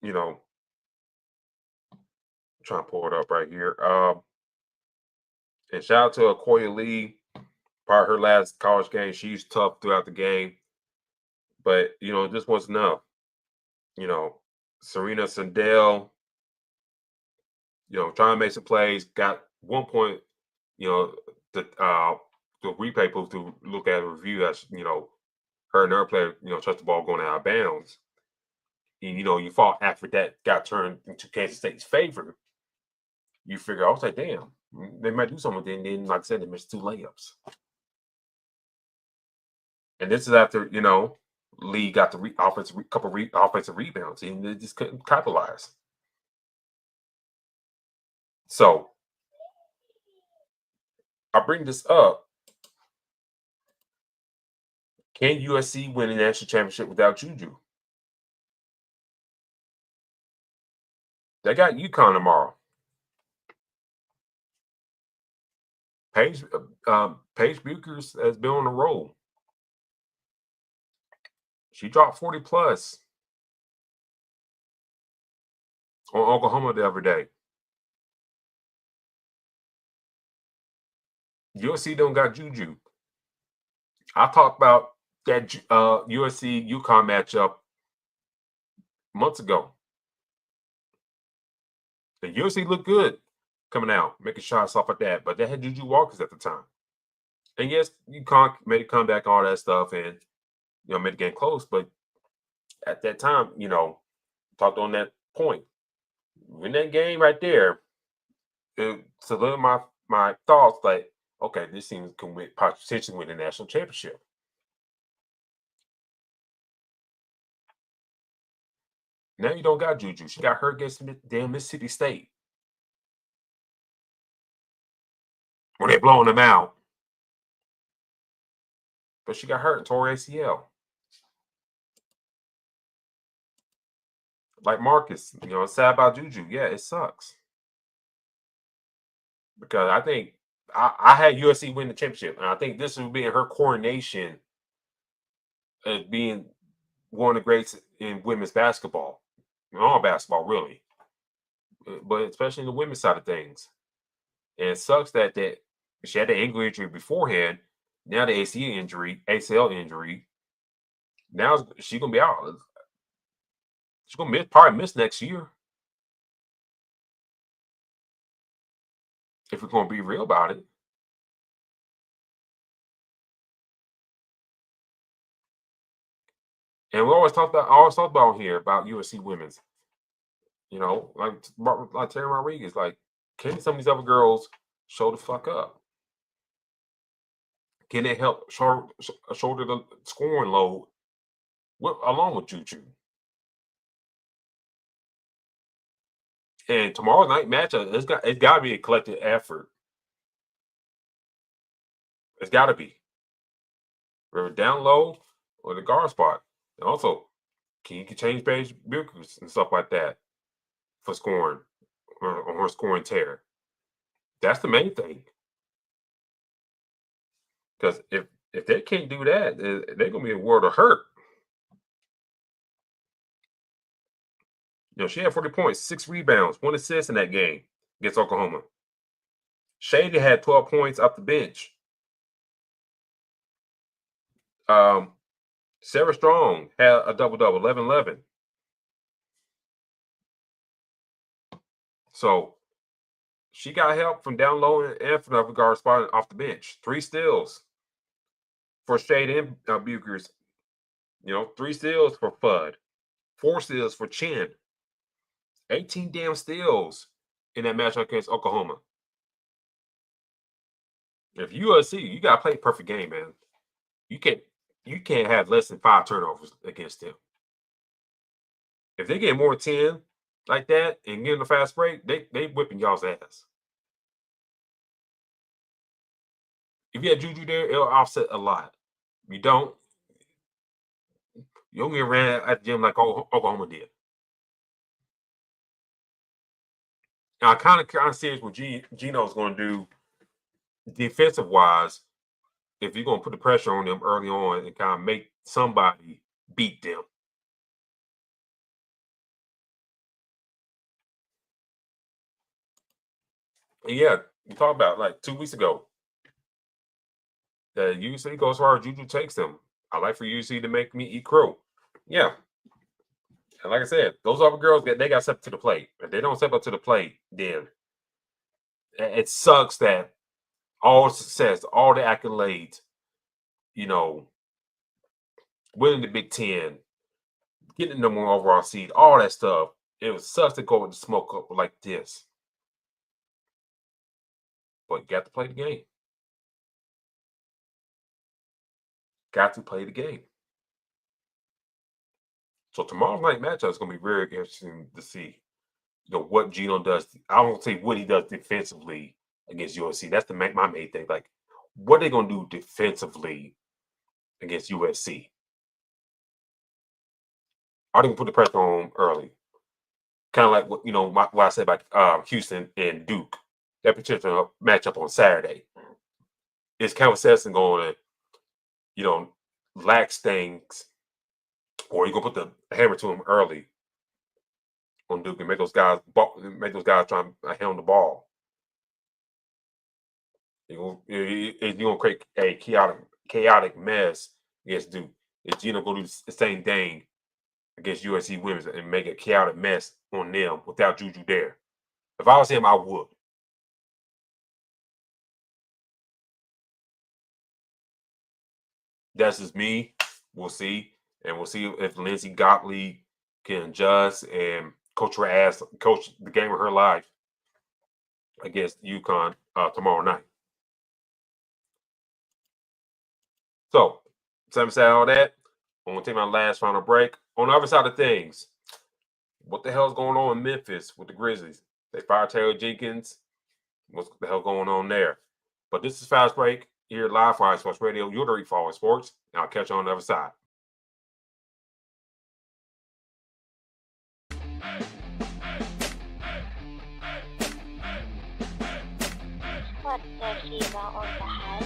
I'm trying to pull it up right here. And shout out to Akoya Lee, part of her last college game. She's tough throughout the game, but it just wasn't enough. Serena Sandell, trying to make some plays. Got 1 point. The replay proof to look at a review that her and her player touched the ball going out of bounds. And, you fought after that got turned into Kansas State's favor. You figure, I was like, damn, they might do something. Then, like I said, they missed 2 layups. And this is after, Lee got the offensive rebounds, and they just couldn't capitalize. So, I bring this up. Can USC win a national championship without JuJu? They got UConn tomorrow. Paige Buchers has been on the roll. She dropped 40 plus on Oklahoma the other day. USC don't got JuJu. I talked about that USC UConn matchup months ago. The USC looked good coming out, making shots off like that, but they had JuJu Watkins at the time. And yes, UConn made it come back, all that stuff, and made the game close. But at that time, talked on that point. In that game right there, it solidified my thoughts like, okay, this team can potentially win the national championship. Now you don't got JuJu. She got hurt against damn Mississippi State when they blowing them out. But she got hurt and tore ACL. Like Marcus, it's sad about JuJu. Yeah, it sucks. Because I think I had USC win the championship, and I think this would be in her coronation as being one of the greats in women's basketball. All basketball, really. But especially in the women's side of things. And it sucks that she had the ankle injury beforehand. Now the ACL injury. Now she's going to be out. She's going to probably miss next year. If we're going to be real about it. And we always talk about here about USC women's. Like Terry Rodriguez, like, can some of these other girls show the fuck up? Can they help shoulder the scoring load along with JuJu? And tomorrow night matchup, it's got to be a collective effort. It's got to be. Whether down low or the guard spot. And also, can you change Paige Buchers and stuff like that for scoring on her scoring tear? That's the main thing. Because if they can't do that, they're going to be in a world of hurt. She had 40 points, 6 rebounds, 1 assist in that game against Oklahoma. Shady had 12 points off the bench. Sarah Strong had a double-double, 11-11. So she got help from down low and from the guard spot off the bench. 3 steals for Shade and Buchers. 3 steals for Fudd. 4 steals for Chin. 18 damn steals in that matchup against Oklahoma. If USC, you gotta play a perfect game, man. You can't have less than 5 turnovers against them. If they get more than 10 like that and get in a fast break, they whipping y'all's ass. If you had JuJu there, it'll offset a lot. You don't, you only ran at the gym like Oklahoma did. Now, I'm kind of serious what Gino's going to do defensive wise. If you're going to put the pressure on them early on and kind of make somebody beat them. And yeah, we talked about like 2 weeks ago that UC goes far as JuJu takes them. I like for UC to make me eat crow. Yeah. And like I said, those other girls, they got stepped to the plate. If they don't step up to the plate, then it sucks that all the success, all the accolades, winning the Big Ten, getting the number 1 overall seed, all that stuff, it sucks to go with the smoke up like this. But you got to play the game. Got to play the game. So tomorrow's night matchup is going to be very interesting to see, what Gino does. I won't say what he does defensively against USC. That's my main thing. Like, what are they going to do defensively against USC? Are they going to put the pressure on early? Kind of like what I said about Houston and Duke. That particular matchup on Saturday. Is Calvin Sesson going to, lax things, or you gonna put the hammer to him early on Duke and make those guys try and handle the ball? You're gonna create a chaotic mess against Duke. Is Gino gonna do the same thing against USC women's and make a chaotic mess on them without JuJu there? If I was him, I would. That's just me. We'll see. And we'll see if Lindsey Gottlieb can adjust and coach the game of her life against UConn tomorrow night. So, having said all that, I'm going to take my last final break. On the other side of things, what the hell's going on in Memphis with the Grizzlies? They fired Taylor Jenkins. What's the hell going on there? But this is Fast Break here live for Ice Sports Radio. You're the Reef Forward Sports, and I'll catch you on the other side. What does he want on the head?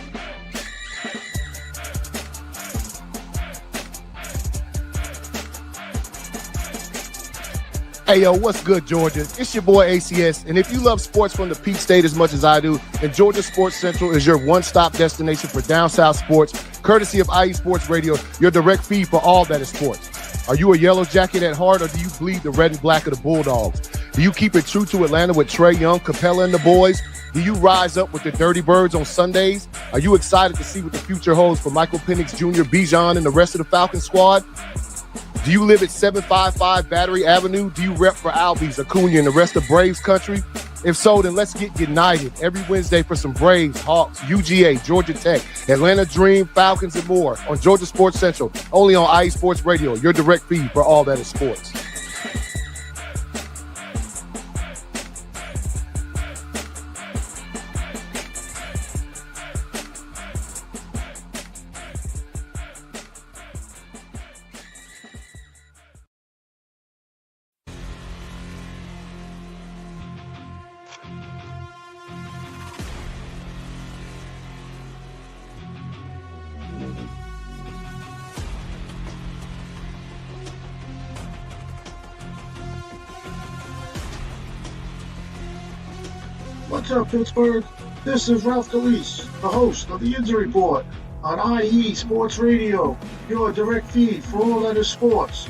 Hey, yo, what's good, Georgia? It's your boy ACS, and if you love sports from the Peach State as much as I do, then Georgia Sports Central is your one-stop destination for down south sports, courtesy of IE Sports Radio, your direct feed for all that is sports. Are you a Yellow Jacket at heart, or do you bleed the red and black of the Bulldogs? Do you keep it true to Atlanta with Trae Young, Capella, and the boys? Do you rise up with the Dirty Birds on Sundays? Are you excited to see what the future holds for Michael Penix Jr., Bijan, and the rest of the Falcon squad? Do you live at 755 Battery Avenue? Do you rep for Albies, Acuna, and the rest of Braves country? If so, then let's get united every Wednesday for some Braves, Hawks, UGA, Georgia Tech, Atlanta Dream, Falcons, and more on Georgia Sports Central, only on IE Sports Radio, your direct feed for all that is sports. What's up, Pittsburgh? This is Ralph DeLeese, the host of the Injury Report on IE Sports Radio, your direct feed for all that is sports.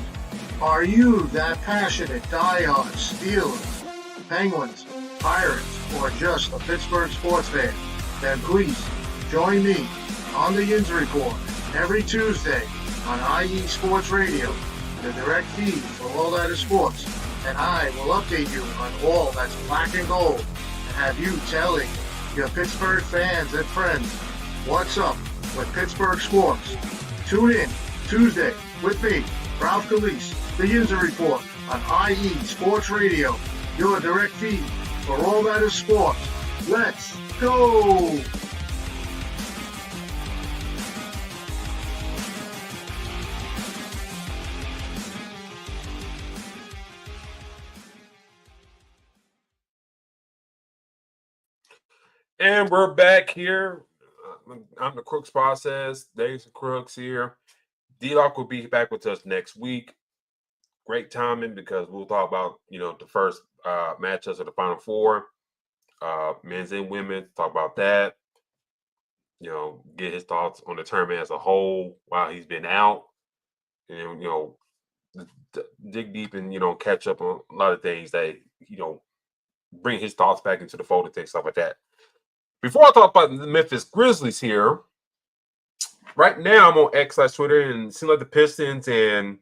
Are you that passionate, diehard Steelers, Penguins, Pirates, or just a Pittsburgh sports fan? Then please join me on the Injury Report every Tuesday on IE Sports Radio, the direct feed for all that is sports. And I will update you on all that's black and gold, have you telling your Pittsburgh fans and friends. What's up with Pittsburgh sports? Tune in Tuesday with me, Ralph Galise, the Injury Report on IE Sports Radio, your direct feed for all that is sports. Let's go! And we're back here. I'm the Crooks process. Davidson Crooks here. D-Locke will be back with us next week. Great timing because we'll talk about, the first matchups of the Final Four, men's and women, talk about that. Get his thoughts on the tournament as a whole while he's been out. And, dig deep and, catch up on a lot of things that, bring his thoughts back into the fold and things, stuff like that. Before I talk about the Memphis Grizzlies here, right now I'm on X/Twitter, and it seems like the Pistons and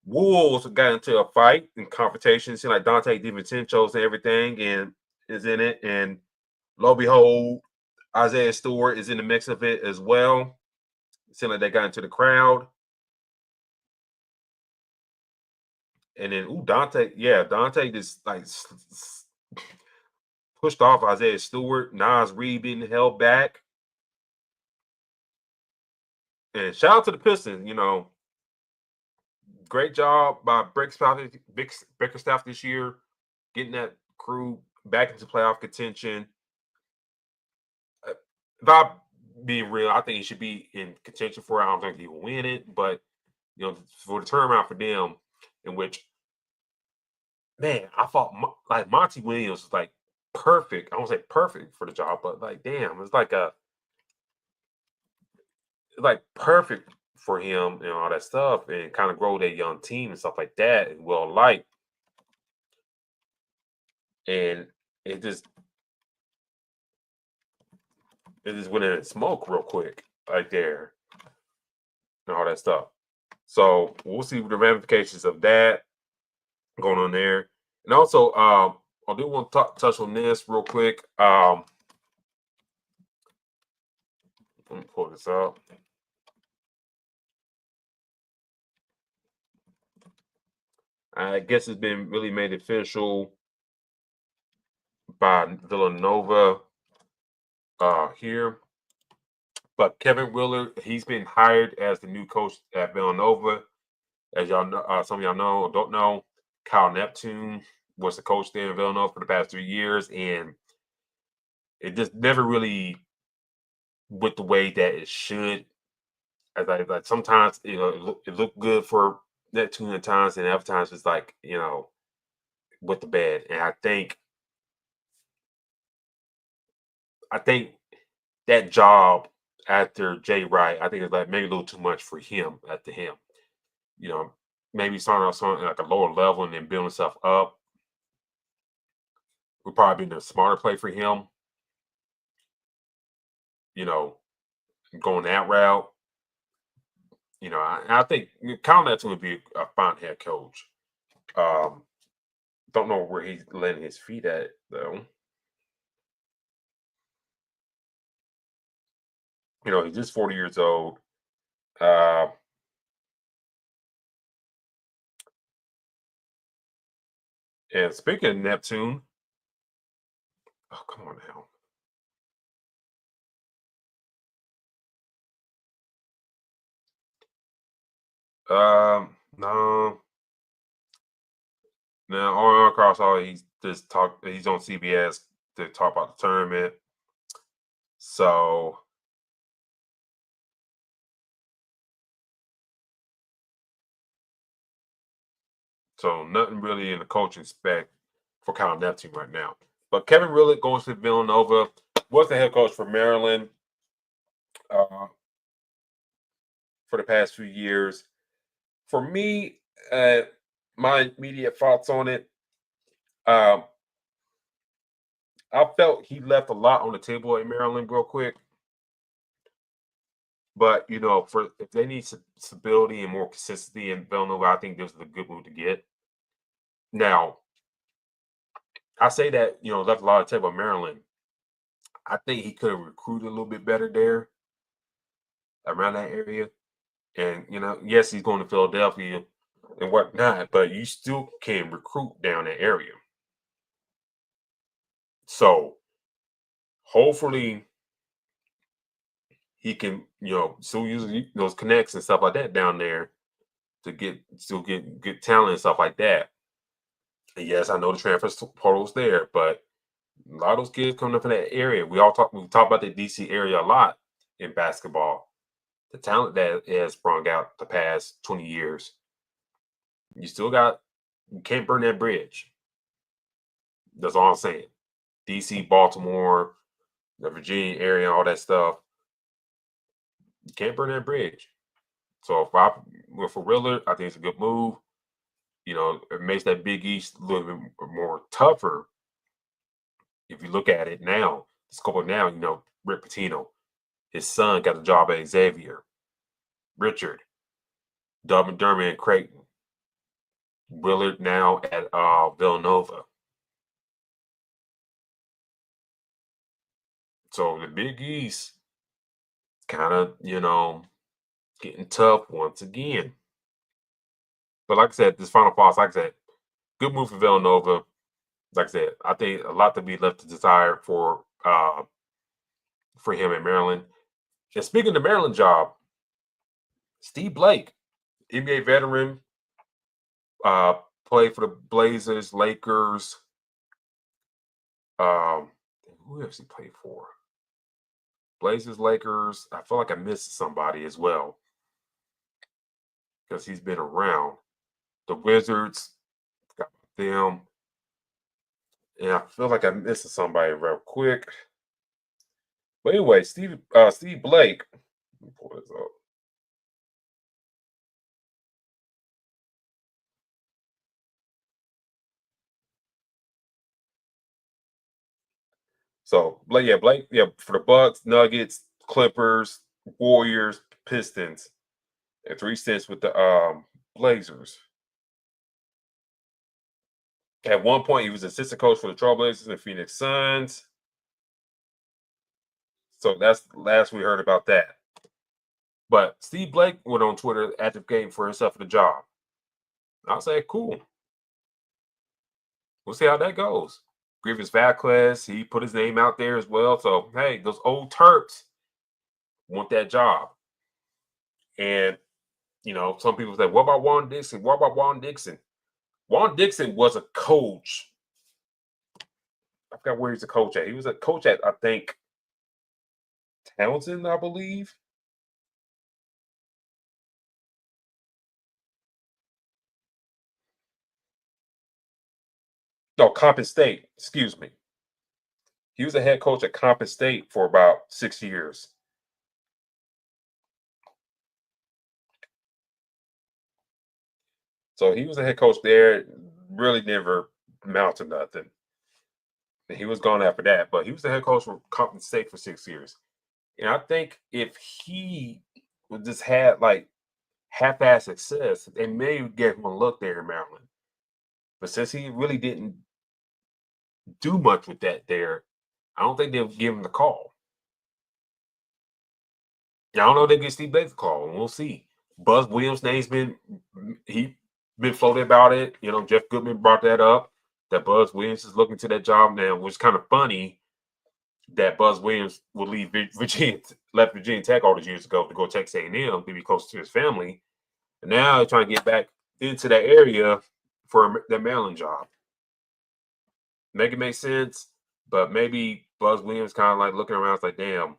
Wolves got into a fight and confrontation. It seems like Dante DiVincenzo's and everything and is in it. And lo and behold, Isaiah Stewart is in the mix of it as well. It seems like they got into the crowd. And then, Dante just like pushed off Isaiah Stewart. Nas Reed being held back. And shout out to the Pistons, great job by Bickerstaff this year, getting that crew back into playoff contention. If I'm being real, I think he should be in contention for it. I don't think he will win it, but for the turnaround for them, in which, man, I thought like Monty Williams was like perfect. I won't say perfect for the job, but like, damn, it's like perfect for him and all that stuff, and kind of grow that young team and stuff like that, and well liked. And it just went in smoke real quick, right there, and all that stuff. So we'll see the ramifications of that going on there. And also, I do want to touch on this real quick. Let me pull this up. I guess it's been really made official by Villanova here. But Kevin Willard, he's been hired as the new coach at Villanova. As y'all know, some of y'all know or don't know, Kyle Neptune was the coach there in Villanova for the past 3 years, and it just never really went the way that it should. As like sometimes it looked good for Neptune at times, and other times it's like with the bad. And I think that job after Jay Wright, I think it's like maybe a little too much for him after him. Maybe starting off something like a lower level and then building himself up would probably be the smarter play for him. Going that route. I think Kyle Neptune would be a fine head coach. Don't know where he's letting his feet at though. He's just 40 years old. And speaking of Neptune, oh, come on now. No. Now, all across all, he's on CBS to talk about the tournament. So, nothing really in the coaching spec for Kyle Neptune right now. But Kevin Willard goes to Villanova, was the head coach for Maryland for the past few years. For me, my immediate thoughts on it, I felt he left a lot on the table at Maryland real quick. But, if they need stability and more consistency in Villanova, I think this is a good move to get. Now, I say that, left a lot of table at Maryland. I think he could have recruited a little bit better there around that area. And, yes, he's going to Philadelphia and whatnot, but you still can recruit down that area. So hopefully he can, still use those connects and stuff like that down there to still get good talent and stuff like that. And yes, I know the transfer portal's there, but a lot of those kids coming up in that area. We talk about the DC area a lot in basketball. The talent that has sprung out the past 20 years. You can't burn that bridge. That's all I'm saying. DC, Baltimore, the Virginia area, all that stuff. You can't burn that bridge. So for Willard, I think it's a good move. It makes that Big East a little bit more tougher. If you look at it now, the scope of now, Rick Pitino, his son got a job at Xavier. Richard, Doug McDermott and Creighton. Willard now at Villanova. So the Big East kind of, getting tough once again. But like I said, this Final Four, like I said, good move for Villanova. Like I said, I think a lot to be left to desire for him in Maryland. And speaking of the Maryland job, Steve Blake, NBA veteran, played for the Blazers, Lakers. Who else he played for? Blazers, Lakers. I feel like I missed somebody as well because he's been around. The Wizards, got them. And I feel like I'm missing somebody real quick. But anyway, Steve Blake. Let me pull this up. So Blake, for the Bucks, Nuggets, Clippers, Warriors, Pistons, and 3 stints with the Blazers. At one point, he was assistant coach for the Trailblazers and Phoenix Suns. So that's the last we heard about that. But Steve Blake went on Twitter advocating for himself for the job. I'll say, cool. We'll see how that goes. Grievous Vasquez, he put his name out there as well. So, hey, those old Terps want that job. And, some people say, what about Juan Dixon? What about Juan Dixon? Juan Dixon was a coach. I forgot where he's a coach at. He was a coach at, I think, Townsend, I believe. No, Compton State. Excuse me. He was a head coach at Compton State for about 6 years. So he was a head coach there. Really never amounted to nothing. And he was gone after that. But he was the head coach for Compton State for 6 years. And I think if he would just had like half-ass success, they may get him a look there in Maryland. But since he really didn't do much with that there, I don't think they'll give him the call. I don't know if they get Steve Blake the call, and we'll see. Buzz Williams' name's been floated about it. Jeff Goodman brought that up, that Buzz Williams is looking to that job now, which is kind of funny that Buzz Williams will leave left Virginia Tech all those years ago to go to Texas A&M to be close to his family. And now he's trying to get back into that area for the Maryland job. Make it make sense, but maybe Buzz Williams kind of like looking around, it's like, damn,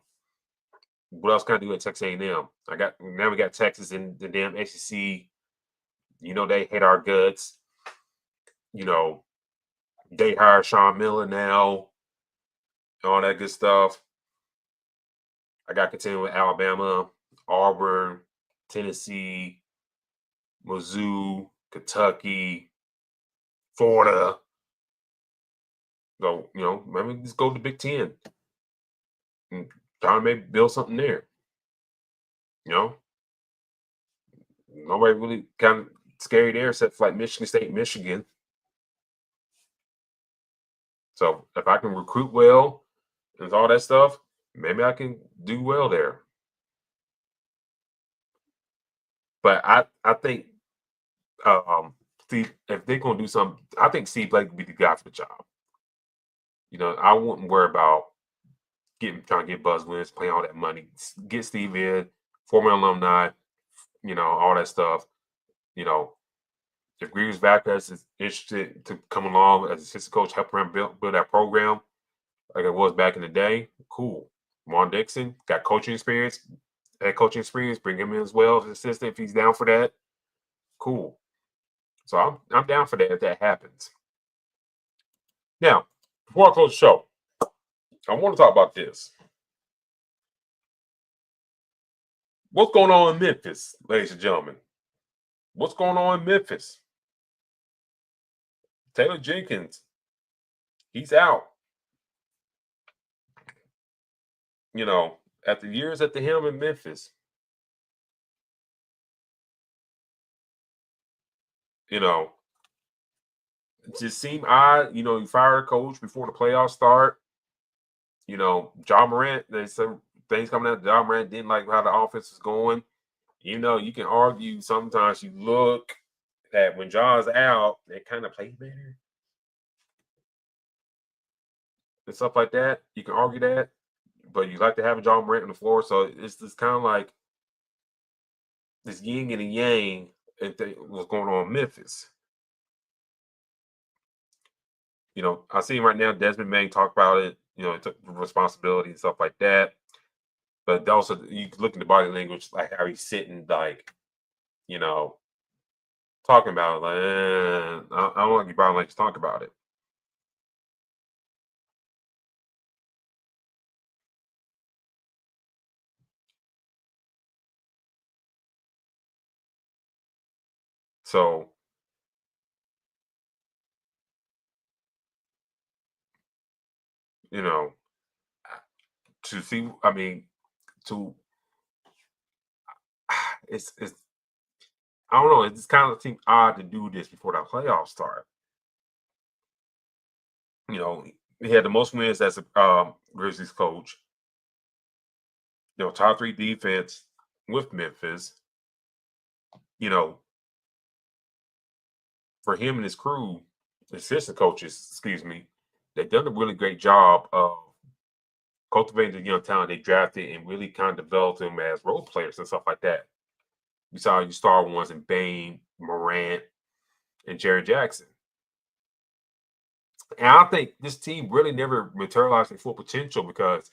what else can I do at Texas A&M? Now we got Texas in the damn SEC. They hate our guts. They hire Sean Miller now, all that good stuff. I got to continue with Alabama, Auburn, Tennessee, Mizzou, Kentucky, Florida. So, maybe just go to the Big Ten and try to maybe build something there. Nobody really kind of scary there except for like Michigan State, Michigan. So if I can recruit well and all that stuff, maybe I can do well there. But I think Steve, if they're gonna do something, I think Steve Blake would be the guy for the job. I wouldn't worry about trying to get buzz wins, paying all that money. Get Steve in, former alumni, all that stuff. If Grievous Valdez is interested to come along as assistant coach, help around build that program like it was back in the day, cool. Ron Dixon got coaching experience, head coaching experience, bring him in as well as assistant if he's down for that. Cool. So I'm down for that if that happens. Now, before I close the show, I want to talk about this. What's going on in Memphis, ladies and gentlemen? What's going on in Memphis? Taylor Jenkins, he's out. After years at the helm in Memphis, it just seemed odd. You fired a coach before the playoffs start. John Morant, there's some things coming out. John Morant didn't like how the offense was going. You can argue sometimes you look at when John's out, they kind of play better. And stuff like that. You can argue that. But you like to have a John Morant on the floor. So it's just kind of like this yin and a yang what's going on in Memphis. I see right now Desmond Bain talk about it. It took responsibility and stuff like that. But also, you look at the body language, like how he's sitting, like, talking about it. Like, I don't like your body language talk about it. So, to see, it's I don't know. It just kind of seems odd to do this before the playoffs start. He had the most wins as a Grizzlies coach. Top 3 defense with Memphis. For him and his crew, assistant coaches, excuse me, they've done a really great job of cultivating the young talent they drafted and really kind of developed them as role players and stuff like that. You saw your star ones in Bain, Morant, and Jaren Jackson. And I think this team really never materialized their full potential because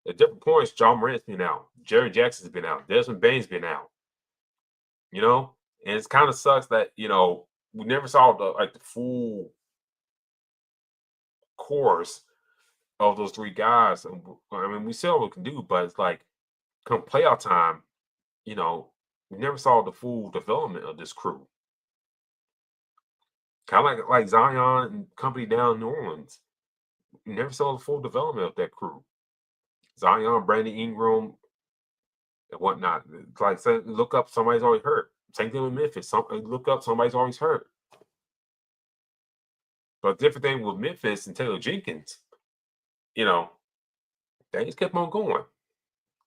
at different points, John Morant's been out, Jaren Jackson's been out, Desmond Bain's been out. And it kind of sucks that, we never saw the full course of those 3 guys. I mean, we saw what we can do, but it's like come playoff time, we never saw the full development of this crew. Kind of like Zion and company down in New Orleans. We never saw the full development of that crew. Zion, Brandon Ingram, and whatnot. It's like look up, somebody's always hurt. Same thing with Memphis. Look up, somebody's always hurt. But different thing with Memphis and Taylor Jenkins, they just kept on going.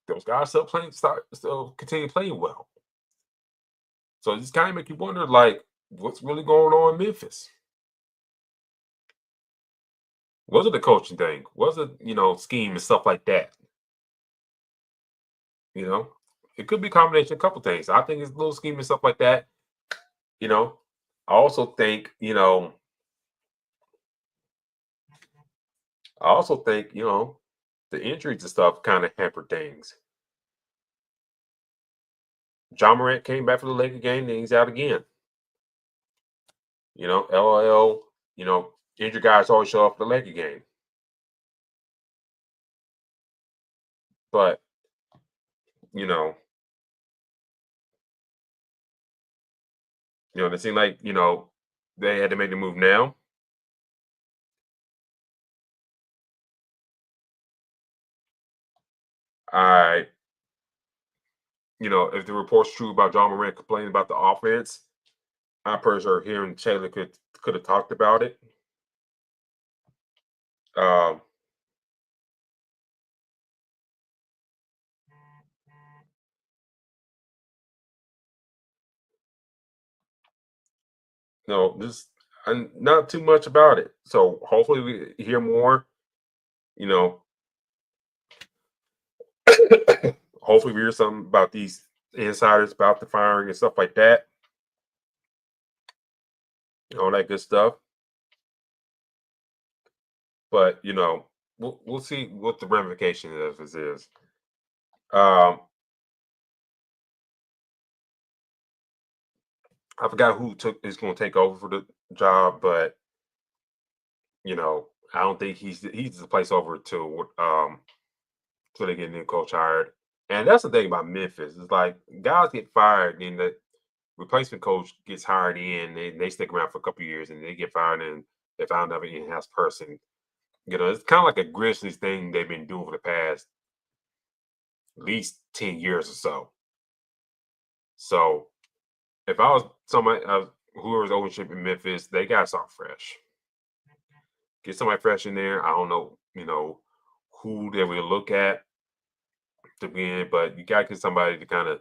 Those guys still continue playing well. So it just kind of make you wonder, like, what's really going on in Memphis? Was it the coaching thing? Was it, scheme and stuff like that? It could be a combination of a couple things. I think it's a little scheme and stuff like that. I also think, the injuries and stuff kind of hampered things. John Morant came back for the Lakers game, then he's out again. LOL, injured guys always show up for the Lakers game. But, it seemed like, they had to make the move now. If the report's true about John Morant complaining about the offense, I personally are hearing Taylor could have talked about it. just not too much about it. So hopefully we hear more. Hopefully we hear something about these insiders, about the firing and stuff like that. All that good stuff. But we'll see what the ramification of this is. I forgot who is going to take over for the job, but I don't think he's the placeover till they get a new coach hired. And that's the thing about Memphis. It's like guys get fired, and the replacement coach gets hired in, and they stick around for a couple of years, and they get fired, and they found another in-house person. It's kind of like a Grizzlies thing they've been doing for the past at least 10 years or so. So if I was somebody, whoever's ownership in Memphis, they got to start fresh. Get somebody fresh in there. I don't know, who they will look at to win, but you got to get somebody to kind of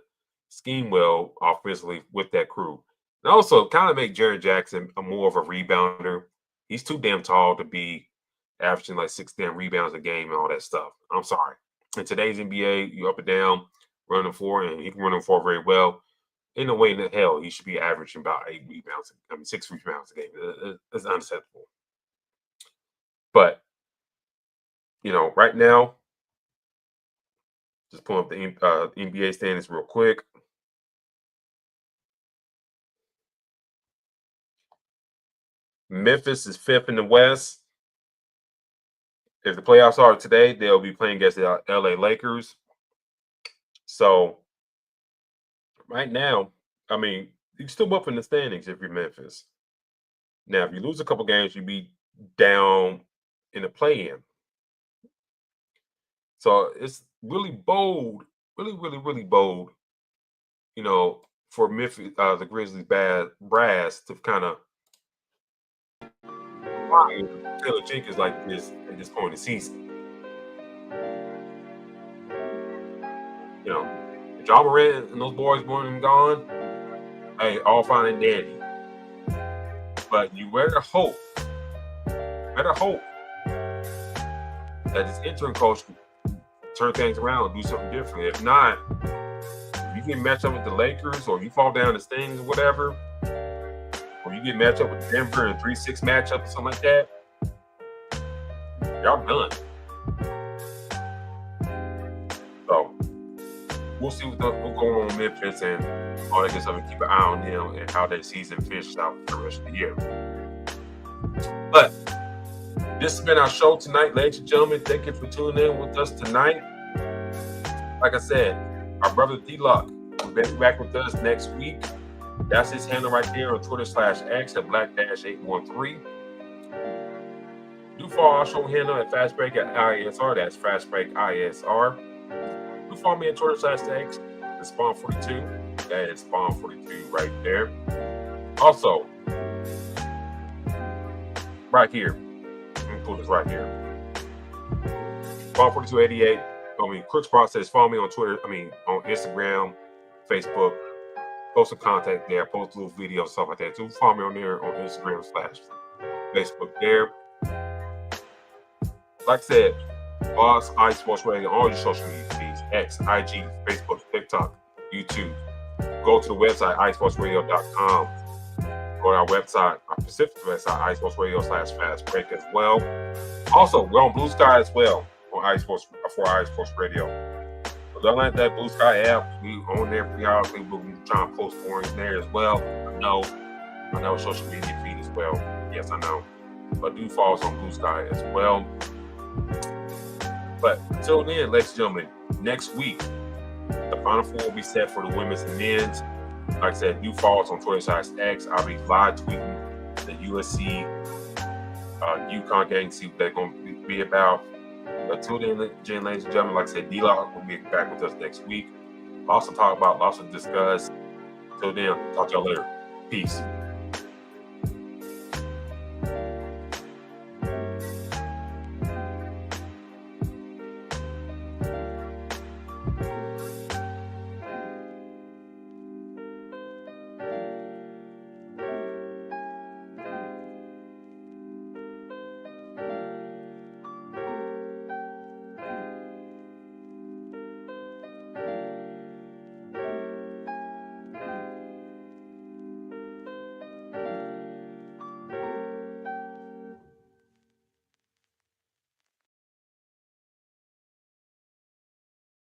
scheme well offensively with that crew. And also kind of make Jaren Jackson more of a rebounder. He's too damn tall to be averaging like 6 damn rebounds a game and all that stuff. I'm sorry. In today's NBA, you up and down, running for, and he can run for very well. In a way in the hell, he should be averaging about 6 rebounds a game. It's unacceptable. But, right now, just pulling up the NBA standings real quick. Memphis is 5th in the West. If the playoffs are today, they'll be playing against the LA Lakers. So, right now, you're still up in the standings if you're Memphis. Now, if you lose a couple games, you'd be down in the play-in. So, it's really bold, really bold, for Memphis, the Grizzlies brass to kind of Taylor Jenkins like this at this point in the season. Ja Morant and those boys weren't even gone. Hey, all fine and dandy. But you better hope that this interim coach can turn things around and do something different. If not, if you get matched up with the Lakers or you fall down the standings or whatever, or you get matched up with Denver in a 3-6 matchup or something like that, y'all done. So we'll see what's going on in Memphis and all that good stuff, and keep an eye on them and how their season finishes out for the rest of the year. But this has been our show tonight, ladies and gentlemen. Thank you for tuning in with us tonight. Like I said, our brother D-Locke will be back with us next week. That's his handle right there on Twitter /X at Black-813. Do follow our show handle at Fastbreak at ISR. That's Fastbreak ISR. Do follow me at Twitter /X at Spawn42. That is Spawn42 right there. Also, right here. Let me pull this right here. Spawn4288. Crooks Process. Follow me on Twitter. On Instagram, Facebook. Post some contact there. Post little videos, stuff like that. So follow me on there on Instagram /Facebook there. Like I said, us, iSports Radio, all your social media feeds, X, IG, Facebook, TikTok, YouTube. Go to the website, iSportsRadio.com. Go to our website, our Pacific website, iSportsRadio /Fastbreak as well. Also, we're on Blue Sky as well for iSports Radio. So don't let that Blue Sky app. We on there periodically. We'll be trying to post more in there as well. I know social media feed as well. Yes, I know. But do follow us on Blue Sky as well. But until then, ladies and gentlemen, next week, the Final Four will be set for the women's and men's. Like I said, do follow us on Twitter /X. I'll be live tweeting the USC UConn game, see what they're going to be about. Until then, ladies and gentlemen, like I said, D-Locke will be back with us next week. Lots to talk about, lots to discuss. Until then, talk to y'all later. Peace.